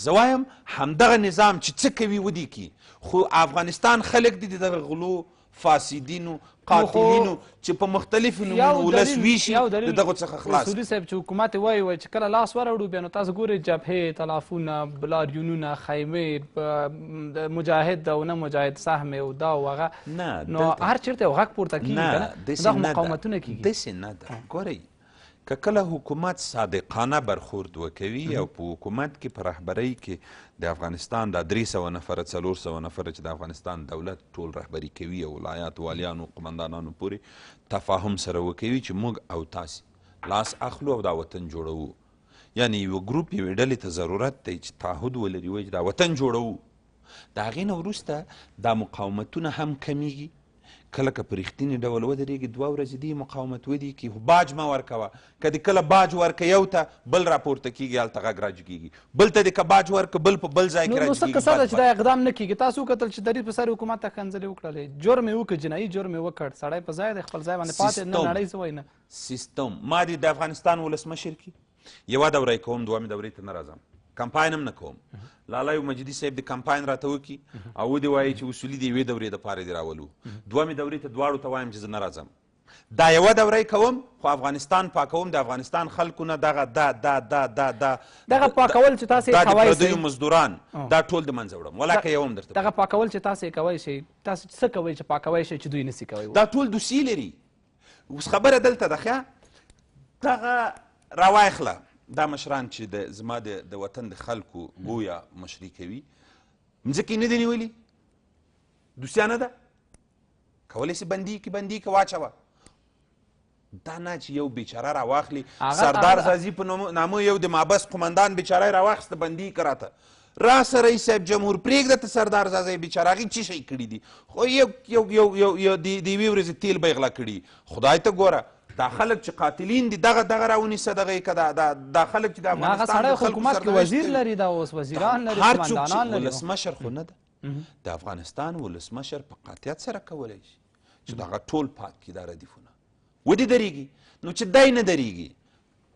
زه وایم همدغه نظام چې څه کوي ودې کړي، خو افغانستان خلک دي د دغه غلو، فاسدینو، قاتلینو چې په مختلفو نومونو ولس ویشي د دغو څخه خلاص. اصولي صاحب چې حکومت وایي چې کله لاس وراوړو بیا نو تاسو ګورئ جبهې، تلافونه، لاریونونه، خیمې، مجاهد او نه مجاهد سهم او دا او هغه، نو هر چېرته یو غږ پورته کېږي که نه؟ دغه مقاومتونه کېږي. داسې نه ده. ګورئ که کله حکومت صادقانه برخورد وکوي او په حکومت کې په رهبرۍ کې د افغانستان دا 300 نفره 400 نفره چې د افغانستان دولت ټول رهبري کوي او ولایات والیانو قمندانانو پورې تفاهم سره وکوي چې موږ او تاسې لاس اخلو او دا وطن جوړوو، یعنی یو ګروپ یوې ډلې ته ضرورت دی چې تعهد ولري وایي چې دا وطن جوړوو. د هغې نه وروسته دا مقاومتونه هم کمیږي. کله که په رښتینې ډول ودرېږي 2 ورځې دې مقاومت ودې کړي، خو باج مه ورکوه. که دې کله باج ورکه یو ته بل راپورته کېږي، هلته غږ راج کېږي، بل ته دې که باج ورکه بل په بل ځای کې راج کېږي. نو څه قصه ده چې دا اقدام نه کېږي؟ تاسو وکتل چې دریځ په سر حکومت ته ښکنځلې وکړلې، جرم یې وکړ، جنایي جرم یې وکړ، سړی په ځای دی خپل ځای باندې پاتې، نه نړۍ څه وایي نه سیستم. ما دې د افغانستان ولسمشر کې یوه دوره یې کوم، دومې دورې ته نه راځم، کمپاین هم نه کوم. لالی مجیدي صاحب د کمپاین راته وکړي او ودې وایي چې اصولي د یوې دورې دپاره دې راولو، دومې دورې ته دواړو ته وایم چې زه نه راځم. دا یوه دوره یې کوم خو افغانستان پاکوم، د افغانستان خلکو نه دغه دغه پاکول چې تاسې دا د پردیو مزدوران دا ټول د منځه وړم. ولاکه یو هم درته دغه پاکول چې تاسې کوی شئ، تاسو څه کوئ چې پاکوی شئ چې دوی نسي کوی؟ دا ټول دوسیې لري. اوس خبره دلته ده ښه، دغه راواخله دا مشران چې زما د وطن د خلکو گویا مشري کوي، مځکې نه دي نیولي، دوسیانه ده، کولی سي بندي کې بندي کې واچوه. دا نه چې یو بیچاره راواخلي، سردار زازي په نامه یو د مابس قمندان بیچاره یې راواخیسته بندي یې کراته راسه رئیس صاحب جمهور پرېږده ته سردار زازی بیچاره هغې څه شی کړي دي، خو یو د یوې ورځې تیل به یې غلا کړي. خدای ته ګوره دا خلک چې قاتلین دي دغه راونیسه دغه یې که دا خلک چې د افغانستان د خلکو حکومت کې وزیر لري، دا اوس وزیران لري، قمندانان لري. ولسمشر خو نه ده، د افغانستان ولسمشر په قاطعیت سره کولی شي چې دغه ټول پاک کړي دا ردیفونه. ودې درېږي نو چې دی نه درېږي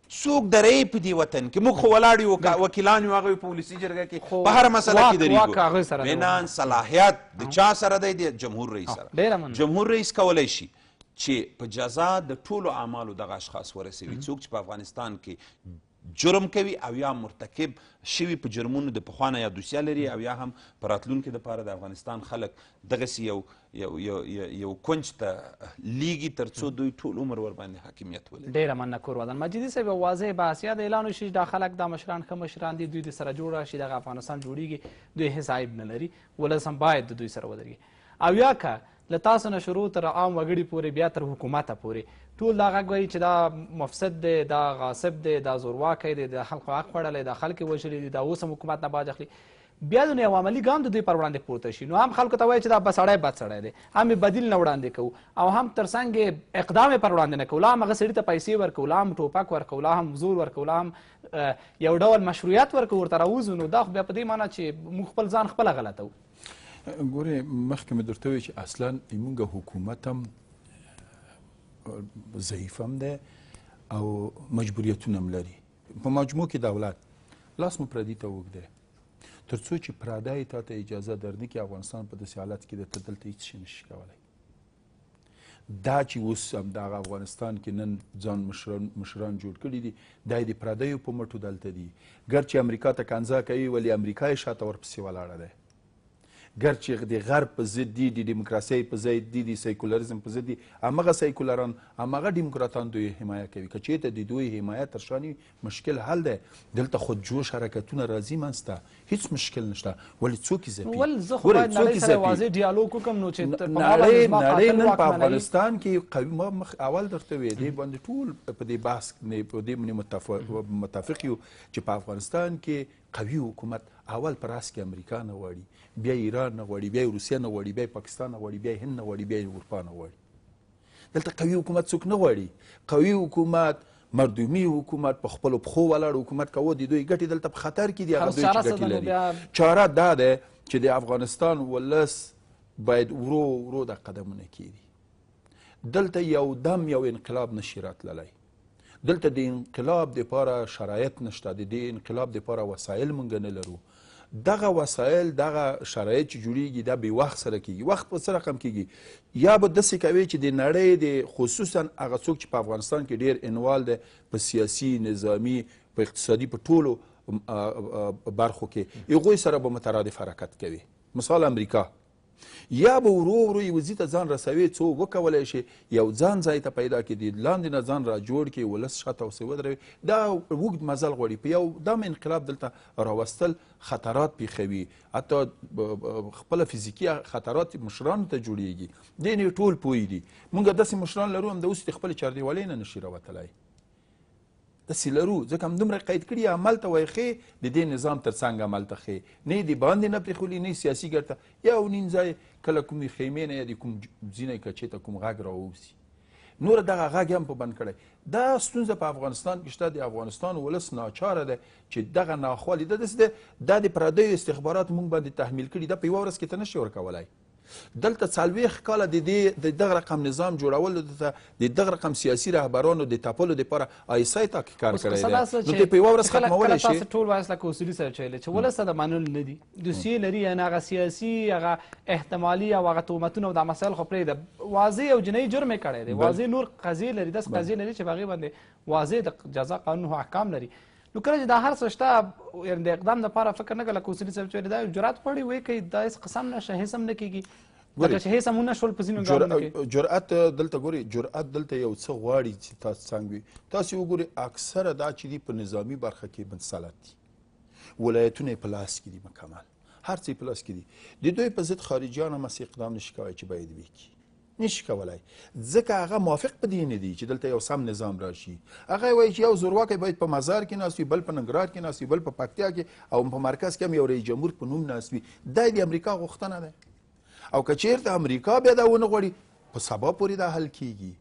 څوک درې په دې وطن کې؟ موږ خو ولاړ یو وکیلان یو، هغه په ولسي جرګه کې په هره مسله کې درېږو. وینان صلاحیت د چا سره دی؟ د جمهور رئیس سره. جمهور رئیس کولی شي چې په جزا د ټولو اعمالو دغه اشخاص ورسوي، څوک چې په افغانستان کې جرم کوي او یا مرتکب شوي په جرمونو د پخوا نه یا دوسیه لري او یا هم په راتلونکي دپاره د افغانستان خلک دغسې یو کونج ته لیږي تر څو دوی ټول عمر ورباندې حاکمیت ولري. ډېره مننه کورودن مجیدي صاحب. واضح بحث یا د اعلان وشي دا خلک دا مشران ښه مشران دي، دوی د سره جوړ راشي، دغه افغانستان جوړیږي، دوی هېڅ عیب نه لري، ولس هم باید د دوی سره ودرېږي. او یا که له تاسو نه شروع تر عام وګړي پورې بیا تر حکومته پورې ټول دا غږ وایي چې دا مفسد دی، دا غاصب دی، دا زورواکی دی، د خلکو حق خوړلی، دا خلک یې وژلي دي، دا اوس هم حکومت نه باج اخلي، بیا نو یو عملي ګام د دوی پر وړاندې پورته شي، نو هم خلکو ته وایي چې دا بسړی بد سړی دی، هم یې بدیل نه وړاندې کوو او هم تر څنګ اقدام یې پر وړاندې نه کوو، لا هم هغه سړي ته پیسې ورکوو، لا هم ټوپک ورکوو، لا هم زور ورکوو، لا هم یو ډول مشروعیت ورکوو ورته راوځو، نو دا خو بیا په دې معنی چې موږ خپل ځان خپله غلطوو. ګورې مخکې مې درته وویل چې اصلا زموږ حکومت هم ضعیف هم دی او مجبوریتونه هم لري. په مجموع کې دولت لاس مو پردي ته اوږدی تر څو چې پردی تا ته اجازه درنه کړي افغانستان په داسې حالت کې دی ته دلته هېڅ شی نشي کولی. دا چې اوس همدغه افغانستان کې نن ځان مشران جوړ کړي دي دا یې د پردیو په مټو دلته دي ګر چې امریکا ته کنځا کوي ولې امریکا یې شاته ورپسې ولاړه ده ګر چې د غرب په ضد دي د ډیموکراسۍ په ضد دي د سیکولریزم په ضد دي همغه سیکولران همغه ډیموکراتان دوی حمایه کوي که چېرته د دوی حمایه تر شا نه مشکل حل دی دلته خودجوش حرکتونه راځي منځته هیڅ مشکل نشته ولې څوک یې ځپي ول زه خو باید نړۍ سره واضح ډیالوګ وکړم نو چې نړۍ نن په افغانستان کې قوي ما مخ اول درته وې دې باندې ټول په دې بحث په دې باندې متفق یو چې په افغانستان کې قوي حکومت اول په راس کې امریکا نه غواړي بیا ایران نه غواړي بیا روسیه نه غواړي بیا پاکستان نه غواړي بیا هند نه غواړي بیا اروپا نه غواړي دلته قوي حکومت څوک نه غواړي قوي حکومت مردمي حکومت په خپلو پښو ولاړ حکومت کوو د دوی ګټې دلته په خطر کې دي هغه دوی چې ګټې لري چاره دا ده چې د افغانستان ولس باید ورو ورو د قدمونه کېږي دلته یو دم یو انقلاب نشي راتللی دلته د انقلاب دپاره شرایط نشته د دې انقلاب دپاره وسایل موږ نه لرو دغه وسایل دغه شرایط چې جوړیږي دا بې وخت سره کیږي وخت په څه رقم کیږي یا به داسې کوي چې د نړۍ د خصوصا هغه څوک چې په افغانستان کې ډیر انوال دی په سیاسي نظامي په اقتصادي په ټولو برخو کې هغوی سره به مترادف حرکت کوي مثال امریکا یا به ورو ورو یوځي ته ځان رسوي څو وکولی شي یو ځان ځای ته پیدا کړي د لاندې نه ځان را جوړ کړي ولس شاته ورسې ودروي دا اوږد مزل غواړي په یو دم انقلاب دلته راوستل خطرات پیښوي حتی خپله فزیکي خطرات مشرانو ته جوړیږي دې نه ټول پوه دي موږ داسې مشران لرو هم د اوس د خپلې چاردیوالۍ نه نشي راوتلی داسې لرو ځکه همدومره قید کړي عمل ته وایي ښې د دې نظام تر څنګ عمل ته ښې نه یې د باندې نه پرېښولي نه یې سیاسي ګټه یا نیم ځای کله کومې خیمې نه یا د کوم ځینی کچې ته کوم غږ راووځي نوره دغه غږ هم په بند کړی دا ستونزه په افغانستان کې شته د افغانستان ولس ناچاره ده چې دغه ناخوالي ده داسې ده دا د پردیو استخبارات موږ باندې تحمیل کړي دا په یوه ورځ کې ته نشي ورکولی دلته 40 کاله د دغه رقم نظام جوړول د دغه رقم سیاسي رهبرانو د ټاپلو دپاره آیسای تا کې کار کړی دی نو ته په یوه ورځ ختمولی شي تاسو ټول وایاست لکه اصولي سره چویلی چې ولس ته د منلو نه دي دوسیې لري یعنې هغه سیاسي هغه احتمالي او هغه تهمتونه او دا مسایل خو پرېږده واضح او جنایي جرم یې کړی دی واضح نور قضیې لري داسې قضیې لري چې په هغې باندې واضح د جزا قانون او احکام لري نو کله چې دا هر څه شته د اقدام دپاره فکر نه کوه لکه اصولي صاحب چویلی دا جرأت غواړي وایي کوي دا هېڅ قسم نشه هېڅ هم نه کېږي جرأت دلته ګوري جرأت دلته یو څه غواړي چې تاسو څنګه وي تاسو وګورئ اکثره دا چې دي په نظامي برخه کې منسلط دي ولایتونه یې په لاس کې دي مکمل هر څه یې په لاس کې دي د دوی په ضد خارجیان هم هسې اقدام نشي کولی چې باید وکړي نشي کولی ځکه هغه موافق په دې نه دي چې دلته یو سم نظام راشي هغه وایي چې یو زورواکی باید په مزار کې ناست وي بل په ننګرهار کې ناست وي بل په پکتیا کې او په مرکز کې هم یو رئیس جمهور په نوم ناست وي دا د امریکا غوښتنه ده او که چیرته امریکا بیا دا ونه غواړي په سبا پورې دا حل کیږي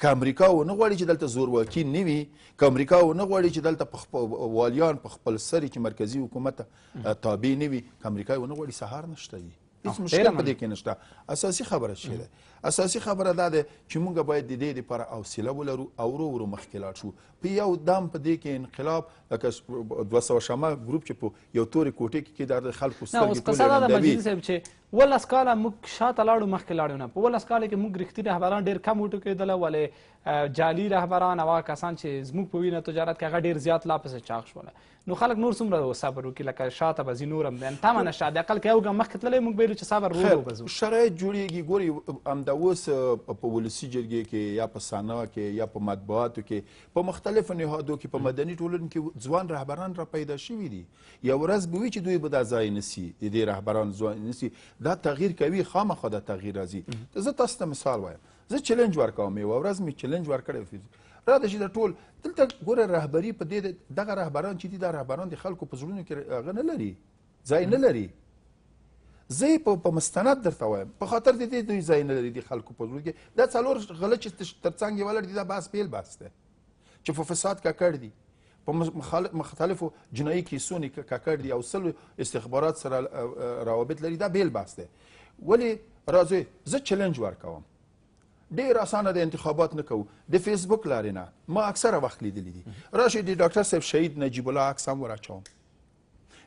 که امریکا ونه غواړي چې دلته زورواکي نه وي که امریکا ونه غواړي چې دلته والیان په خپل سر چې مرکزي حکومت تابع نه وي که امریکا ونه غواړي سهار نشته وي هیڅ مشکل په دې کې نشته اساسي خبره چې ده اساسي خبره دا ده چې موږ باید د دې لپاره حوصله ولرو او ورو ورو مخکې لاړ شو په یو دم په دې کې انقلاب لکه 200 شمه ګروپ چې په یو تورې کوټې کې د خلکو سترګې ټولې رنډوي صاحب چې 18 کاله موږ شاته لاړو مخکې لاړو نه په 18 کاله کې موږ رښتیني رهبران ډېر کم وټوکېدله ولې جعلي رهبران او هغه کسان چې زموږ په وینه تجارت کې هغه ډېر زیات لا پسې چاق شوله نو خلک نور څومره صبر وکړي لکه شاته به ځي نور هم دی تمه نشته د اقل که یو ګام مخکې تللی موږ به ویلو چې صبر ورو به ځو شرایط جوړېږي ګوري همدا اوس په ولسي جرګې کې یا په سنا کې یا په مطبوعاتو کې په مختلفو نهادو کې په مدني ټولنو کې ځوان رهبران را پیدا شوي دي یو ورځ به وي چې دوی به دا ځای نسي د دې رهبران ځای نسي دا تغییر کوي خامخا دا تغییر راځي زه تاسو ته مثال وایم زه چلنج ورکوم یوه ورځ مې چلنج ورکړی را ده چې د ټول دلته ګوره رهبري په دې دغه رهبران چې دي دا رهبران د خلکو په زړونو کې هغه نه لري ځای نه لري زه یې په مستند درته وایم په خاطر د دې دوی ځای نه لري د خلکو په زړونو کې دا څلور غله چې تر څنګ یې ولر دي دا بحث بیل بحث دی چې په فساد ککړ دي په مختلفو جنایي کیسونو ککړ دي او سلو استخبارات سره روابط لري دا بیل بحث دی ولې راځئ زه چلنج ورکوم ډېر اسانه د انتخابات نه کوو د فیسبوک لارې نه ما اکثره وخت لیدلی دي راشئ د ډاکټر صاحب شهید نجیب الله عکس هم وراچوم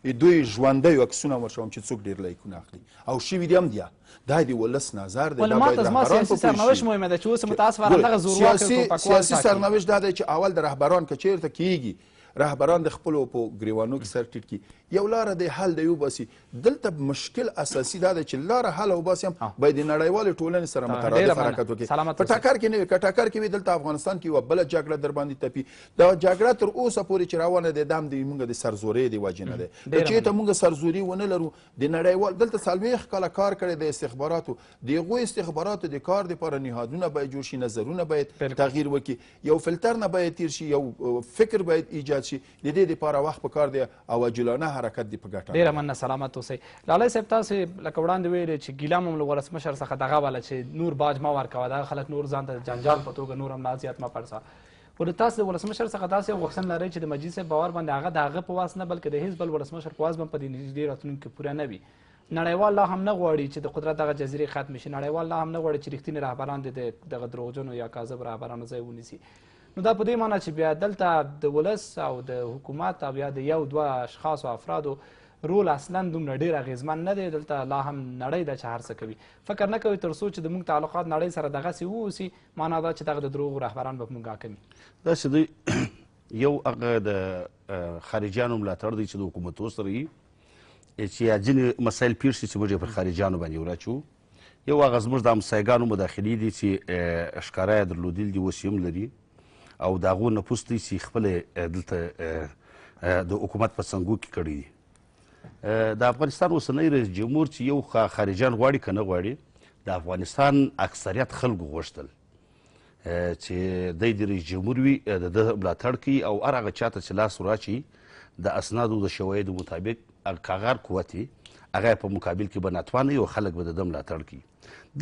دوی ژوندیو عکسونه ورشوم چې څوک ډېر لایکونه اخلي او شوي دي هم دي دا د ولس نظر دی ولې ماته زما سیاسي سرنوشت مهمه ده چې اوس متاسفانه دغه زورواکي او ټوپکوال سیاسي سرنوشت دا دی چې اول د رهبران که چېرته کېږي رهبران د خپلو په ګریوانو کې سر ټیټ کړي یو لاره دی حل دی وباسي دلته مشکل اساسي دا دی چې لاره حل وباسي هم باید د نړیوالې ټولنې سره مترادف حرکت وکړي په ټکر کې نه وي که ټکر کې وي دلته افغانستان کې یوه بله جګړه در باندې تپي دا جګړه تر اوسه پورې چې روانه دی دا هم د موږ د سرزورۍ د وجې نه دی که چېرته موږ سرزوري ونه لرو د نړیوال دلته 40 کاله کار کړی د استخباراتو د هغوی استخباراتو د کار دپاره نهادونه باید جوړ شي نظرونه باید تغییر وکړي یو فلتر نه باید تیر شي یو فکر باید ایجاد شي د دې دپاره وخت پکار دی او عاجلانه حرکت دی په ګټه ډېره مننه سلامت اوسئ لالی صاحب تاسې لکه وړاندې ویلې چې ګیله مو له ولسمشر څخه دغه واله چې نور باج مه ورکوه دغه خلک نور ځان ته جنجال په توګه نور هم لا زیات مه پړسه ولې تاسو د ولسمشر څخه داسې یو غوښتنه لرئ چې د مجید صاحب باور باندې هغه د هغه په واس نه بلکې د هیڅ بل ولسمشر په واس به په دې نږدې راتلونکي کې پوره نه وي نړیوال لا هم نه غواړي چې د قدرت دغه جزیرې ختمې شي نړیوال لا هم نه غواړي چې رښتینې رهبران د دغه دروغجنو یا کاذب رهبرانو ځای ونیسي نو دا په دې معنی چې بیا دلته د ولس او د حکومت او یا د یو دوه اشخاصو افرادو رول اصلا دومره ډېر اغېزمن نه دی دلته لا هم نړۍ ده چې هر څه کوي فکر نه کوي تر څو چې د موږ تعلقات نړۍ سره دغسې واوسي معنا دا چې دغه د دروغو رهبران به موږ حاکمي داسې دی یو هغه د خارجیانو ملاتړ دی چې د حکومتو سره وي چې یا ځینې مسایل پېښ شي چې موږ یې پر خارجیانو باندې وراچوو یو هغه زموږ د همسایګانو مداخلې دي چې ښکاره یې درلودل دي اوس هم لري او د هغو نفوس دی چې خپله دلته د حکومت په څنګو کې کړي دي د افغانستان اوسنی رئیس جمهور چې یو خارجیان غواړي که نه غواړي د افغانستان اکثریت خلکو غوښتل چې دی د رئیس جمهور وي د ده ملاتړ کوي او هر هغه چاته چې لاس وراچي د اسنادو د شواهدو مطابق کاغار قوت یې هغه په مقابل کې به ناتوانه او خلک به د ده ملاتړ کوي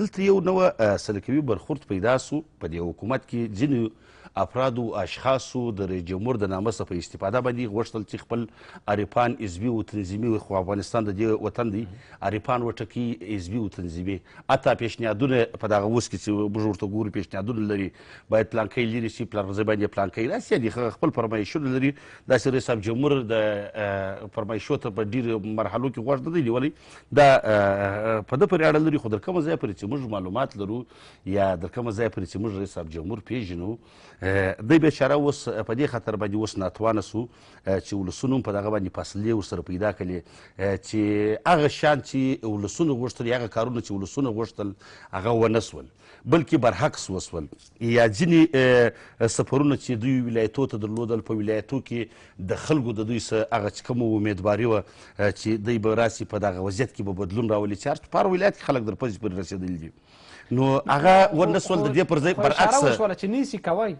دلته یو نوع سلکوي برخورد پیدا سو په دې حکومت کې ځینې افرادو اشخاصو د رئیس جمهور د نامه څخه په استفاده باندې غوښتل چې خپل عارفان حزبي و تنظیمي خو افغانستان د دې وطن دی عارفان وټکي حزبي و تنظیمي حتی پیشنهادونه په دغه اوس کې چې موږ ورته ګورو پیشنهادونه لري باید پلانکی لري شي پلانرځی باندې پلانکی راسي یعنې خپل فرمایشونه لري داسې رئیس جمهور د فرمایشو ته په ډېرو مرحلو کې غوږ نه دی نیولی دا په ده پورې اړه لري خو در کومه ځای پورې چې موږ معلومات لرو یا در کومه ځای پورې چې موږ رئیس جمهور پیژنو دی بیچاره اوس په دې خطر باندې اوس ناتوانه سو چې ولسونو په دغه باندې فاصلې ورسره پیدا کړي چې هغه شان چې ولسونو غوښتل هغه کارونه چې ولسونو غوښتل هغه ونه سول بلکې برعکس وسول یا ځینې سفرونه چې دوی ولایتو ته درلودل په ولایتو کې د خلکو د دوی څه هغه چې کومه امیدواري وه چې دوی به راسي په دغه وضعیت کې به بدلون راولي چې هر په هر ولایت کې خلک در پسې پورې رسېدلي دي نو هغه ونه سول د دې پر ځای برعکس چې نیسي کوئ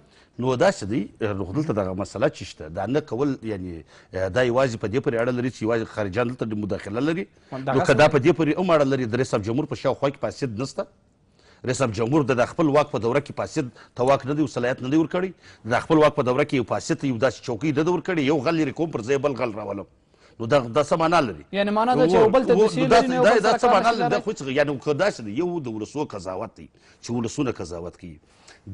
نو داسې دی دلته دغه مسله چې شته دا نه کول یعنې دا یوازې په دې پورې اړه لري چې یوازې خارجیان دلته مداخله لري نو که دا په دې پورې هم اړه لري د رئیس جمهور په شاوخوا کې فاسد نشته رئیس جمهور د خپل واک په دوره کې فاسد ته واک نه دی صلاحیت نه دی ورکړی د خپل واک په دوره کې یو فاسد یو داسې چوکۍ نه ده ورکړې یو غل لرې کوم پر ځای بل غل راولم نو دا څه معنا لري یعنې معنا ده چې یو بل ته دوسیې لري نه یو بل سره کار نشي لري خو یعنې که داسې دی یو د ولسو قضاوت دی چې ولسونه قضاوت کوي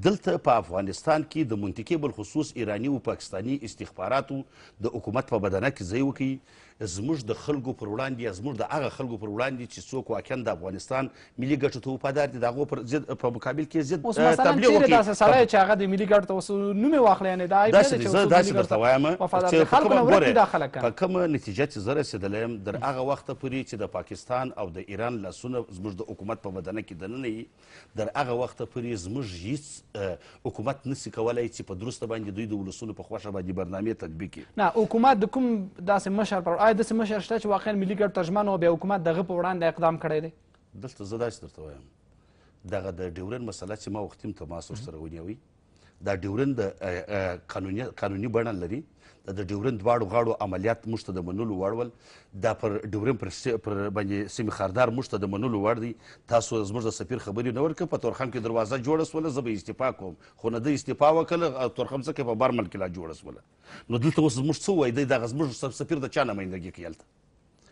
دلته په افغانستان کې د منطقې بالخصوص ایراني او پاکستاني استخباراتو د حکومت په بدنه کې ځای وکړي زموږ د خلکو پر وړاندې یا زموږ د هغه خلکو پر وړاندې چې څوک واقعا د افغانستان ملي ګټو ته وفادار دي د هغو په مقابل کې ضد اوس مثلا چیرې داسې سړی چې هغه د ملي ګټو ته اوس نوم یې واخلي یعنې دا عیب نه دی چې زه داسې درته وایم چې خلکو نه ورک دي دا خلک په کومه نتیجه چې زه رسېدلی یم در هغه وخته پورې چې د پاکستان او د ایران لاسونه زموږ د حکومت په بدنه کې دننه وي در هغه وخته پورې زموږ هیڅ حکومت نسي کولی چې په درسته باندې دوی د ولسونو په خوښه باندې برنامې تطبیق کړي نه حکومت د کوم داسې مشر پر آیا داسې مشر شته چې واقعا ملي ګټو ته ژمن و بیا حکومت دغه په وړاندې اقدام کړی دی دلته زه داسې درته وایم دغه د ډیورن مسله چې ما وختي هم تماس ورسره ونیوی دا ډیورن د قانوني بڼه لري د ډیورن دواړو غاړو عملیات موږ ته د منلو وړ ول دا پر ډیورن پر باندې سیمې خاردار موږ ته د منلو وړ دی تاسو زموږ د سفیر خبرې نه ورکړه په تورخم کې دروازه جوړه سوله زه به استعفا کوم خو نه ده استعفا وکړله تورخم څخه په بارمل کې لا جوړه سوله نو دلته اوس زموږ څه وایي دی دغه زموږ سفیر د چا نمایندګي کوي هلته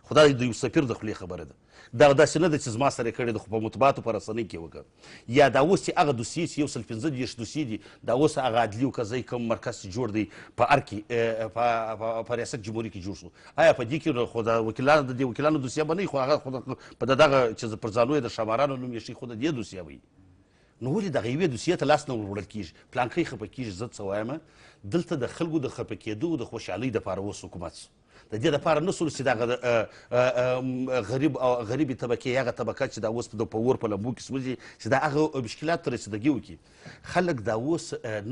خو دا د یو سفیر د خولې خبره ده دا داسې نه ده چې زما سره یې کړې ده خو په مطبوعاتو په رسنۍ کې وکړه یا دا اوس چې هغه دوسیې چې 115 دوسیې دي دا اوس هغه عدلي قضایي کوم مرکز چې جوړ دی په ار کې په ریاست جمهوري کې جوړ شو آیا په دې کې خو د وکیلانو د دې وکیلانو دوسیه به نه وي خو هغه په دغه چې پر ځانو یې د شمارانو نوم یې شي خو د دې دوسیه وي نو ولې دغه یوې دوسیې ته لاس نه وروړل کېږي پلانکی خفه کېږي زه څه وایم دلته د خلکو د خفه کېدو د خوشحالۍ دپاره اوس حکومت د دې دپاره نه سول چې دغه غریبې طبقې هغه طبقه چې دا اوس په اور په لمبو کې سوځي چې دا هغه مشکلات ته رسیدګي وکړي خلک دا اوس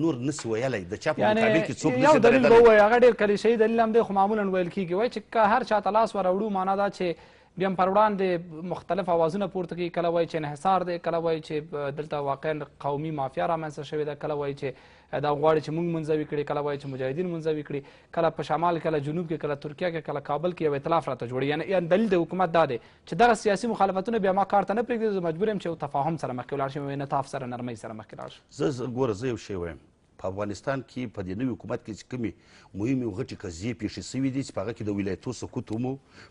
نور نسي ویلی د چا په مقابل کې څوک یو دلیل به ووایي هغه ډېر کلیشهي دلیل هم دی خو معمولا ویل کېږي وایي چې که هر چاته لاس وراوړو معنا دا چې بیا هم پر وړاندې مختلف اوازونه پورته کوي کله وایي چې انحصار دی کله وایي چې دلته واقعا قومي مافیا رامنځته شوې ده کله وایي چې دا غواړي چې موږ منزوي کړي کله وایي چې مجاهدین منزوي کړي کله په شمال کله جنوب کې کله ترکیه کې کله کابل کې یو ائتلاف راته جوړي یعنی دلیل د حکومت دا دی چې دغه سیاسي مخالفتونه بیا ما کار ته نه پرېږدي زه مجبور یم چې تفاهم سره مخکې ولاړ شم انعطاف سره نرمۍ سره مخکې لاړ شم ګوره زه یو شی وایم په افغانستان کې په دې نوي حکومت کې چې کومې مهمې او غټې قضیې پیښې سوي دي چې په هغه کې د ولایتو سقوط هم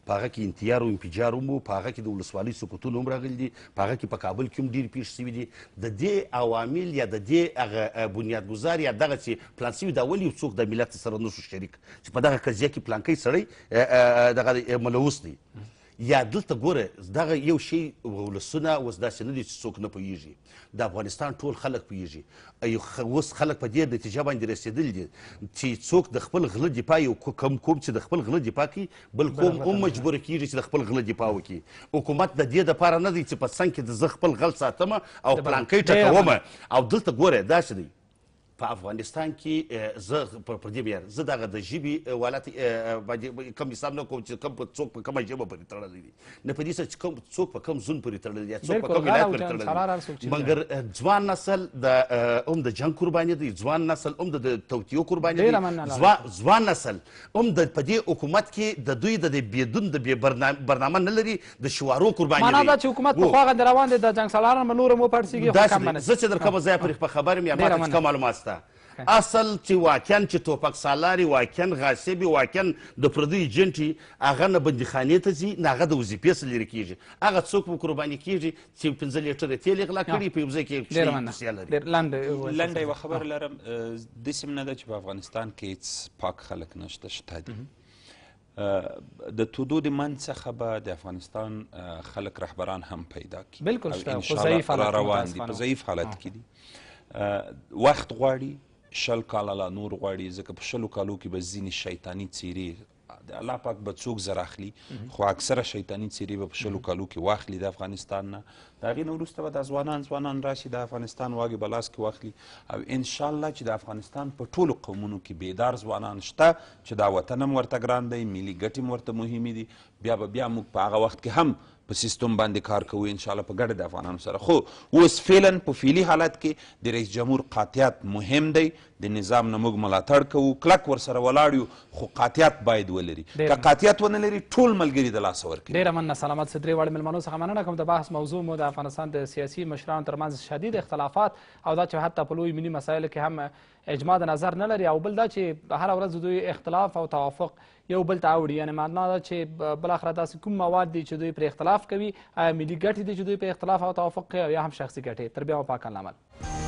په هغه کې انتیار او انفجار هم په هغه کې د ولسوالۍ سقوطونه هم راغلي دي په هغه کې په کابل کې هم ډېرې پیښې سوي دي د دې عوامل یا د دې هغه بنیادګذار یا دغه چې پلان سوي دا ولې یو څوک د ملت سره نه شو شریک چې په دغه قضیه کې پلانکی سړی دغه ملوث دی یا دلته ګوره دغه یو شی ولسونه اوس داسې نه دي چې څوک نه پوهېږي د افغانستان ټول خلک پوهېږي اوس خلک په دې نتیجه باندې رسېدلي دي چې څوک د خپل غله دفاع یو کوم چې د خپل غله دفاع کوي بل قوم هم مجبوره کېږي چې د خپل غله دفاع وکړي حکومت د دې دپاره نه دی چې په څنګ کې د زه خپل غل ساتمه او پلانکی ټکومه او دلته ګوره داسې دی په افغانستان کې زه پر دې بیا زه دغه د ژبې والت باندې کوم حساب نه کوم چې کوم څوک په کومه ژبه پورې تړلی دی نه په دې سره چې کوم څوک په کوم زون پورې تړلی دی یا څوک په کوم ولایت پورې تړلی دی مګر ځوان نسل د هم د جنګ قرباني دی ځوان نسل هم د توطیو قرباني دی ځوان نسل هم د په دې حکومت کې د دوی د بدون د برنامه نه لري د شوارو قرباني دی معنا دا چې حکومت پخوا غندې روان دی د جنګ سالاران به نور هم وپړسېږي زه چې در کومه ځایه پرې خبر یم یا ما ته چې کوم معلومات اصل چې واقعا چې توپک سالاري واقعا غاصبي واقعا د پردیو ایجنټ هغه نه بندیخانې ته ځي نه هغه د وظیفې څخه لرې کېږي هغه څوک به قرباني کېږي چې 15 لیټره تیل یې غلا کړي په یو ځای کې دوسیه لري لنډه یوه خبره لرم داسې نه ده چې په افغانستان کې هېڅ پاک خلک نشته شته دي د تودو د منځ څخه به د افغانستان خلک رهبران هم پیدا کړي بالکل شته خو ضعیف حالت روان دي په ضعیف حالت کې دي وخت غواړي 10 کاله لا نور غواړي ځکه په 10 کالو کې به ځینې شیطاني څیرې د الله پاک به څوک زر اخلي خو اکثره شیطاني څیرې به په 10 کالو کې واخلي د افغانستان نه د هغې نه وروسته به دا ځوانان راشي د افغانستان واګې به لاس کې واخلي او انشاءالله چې د افغانستان په ټولو قومونو کې بیدار ځوانان شته چې دا وطن هم ورته ګران دی ملي ګټې هم ورته مهمې دي بیا موږ په هغه وخت کې هم په سیستم باندې کار کوو انشاءالله په ګډه د افغانانو سره خو اوس فعلا په فعلي حالت کې د رئیس جمهور قاطعیت مهم دی د نظام نه موږ ملاتړ کوو کلک ورسره ولاړ یو خو قاطعیت باید ولري که قاطعیت ونه لري ټول ملګري د لاسه ورکوي ډېره مننه سلامت صدري واړه مېلمنو څخه مننه کوم د بحث موضوع مو د افغانستان د سیاسي مشرانو ترمنځ شدید اختلافات او دا چې حتی په لوی ملي مسایلو کې هم اجماع د نظر نه لري او بل دا چې هره ورځ دوی اختلاف او توافق یو بل ته اوړي یعنې معنا دا چې بالاخره داسې کوم مواد دي چې دوی پرې اختلاف کوي ملي ګټې دي چې دوی په اختلاف او توافق کوي او یا هم شخصي ګټې تر بیا مو پاک الله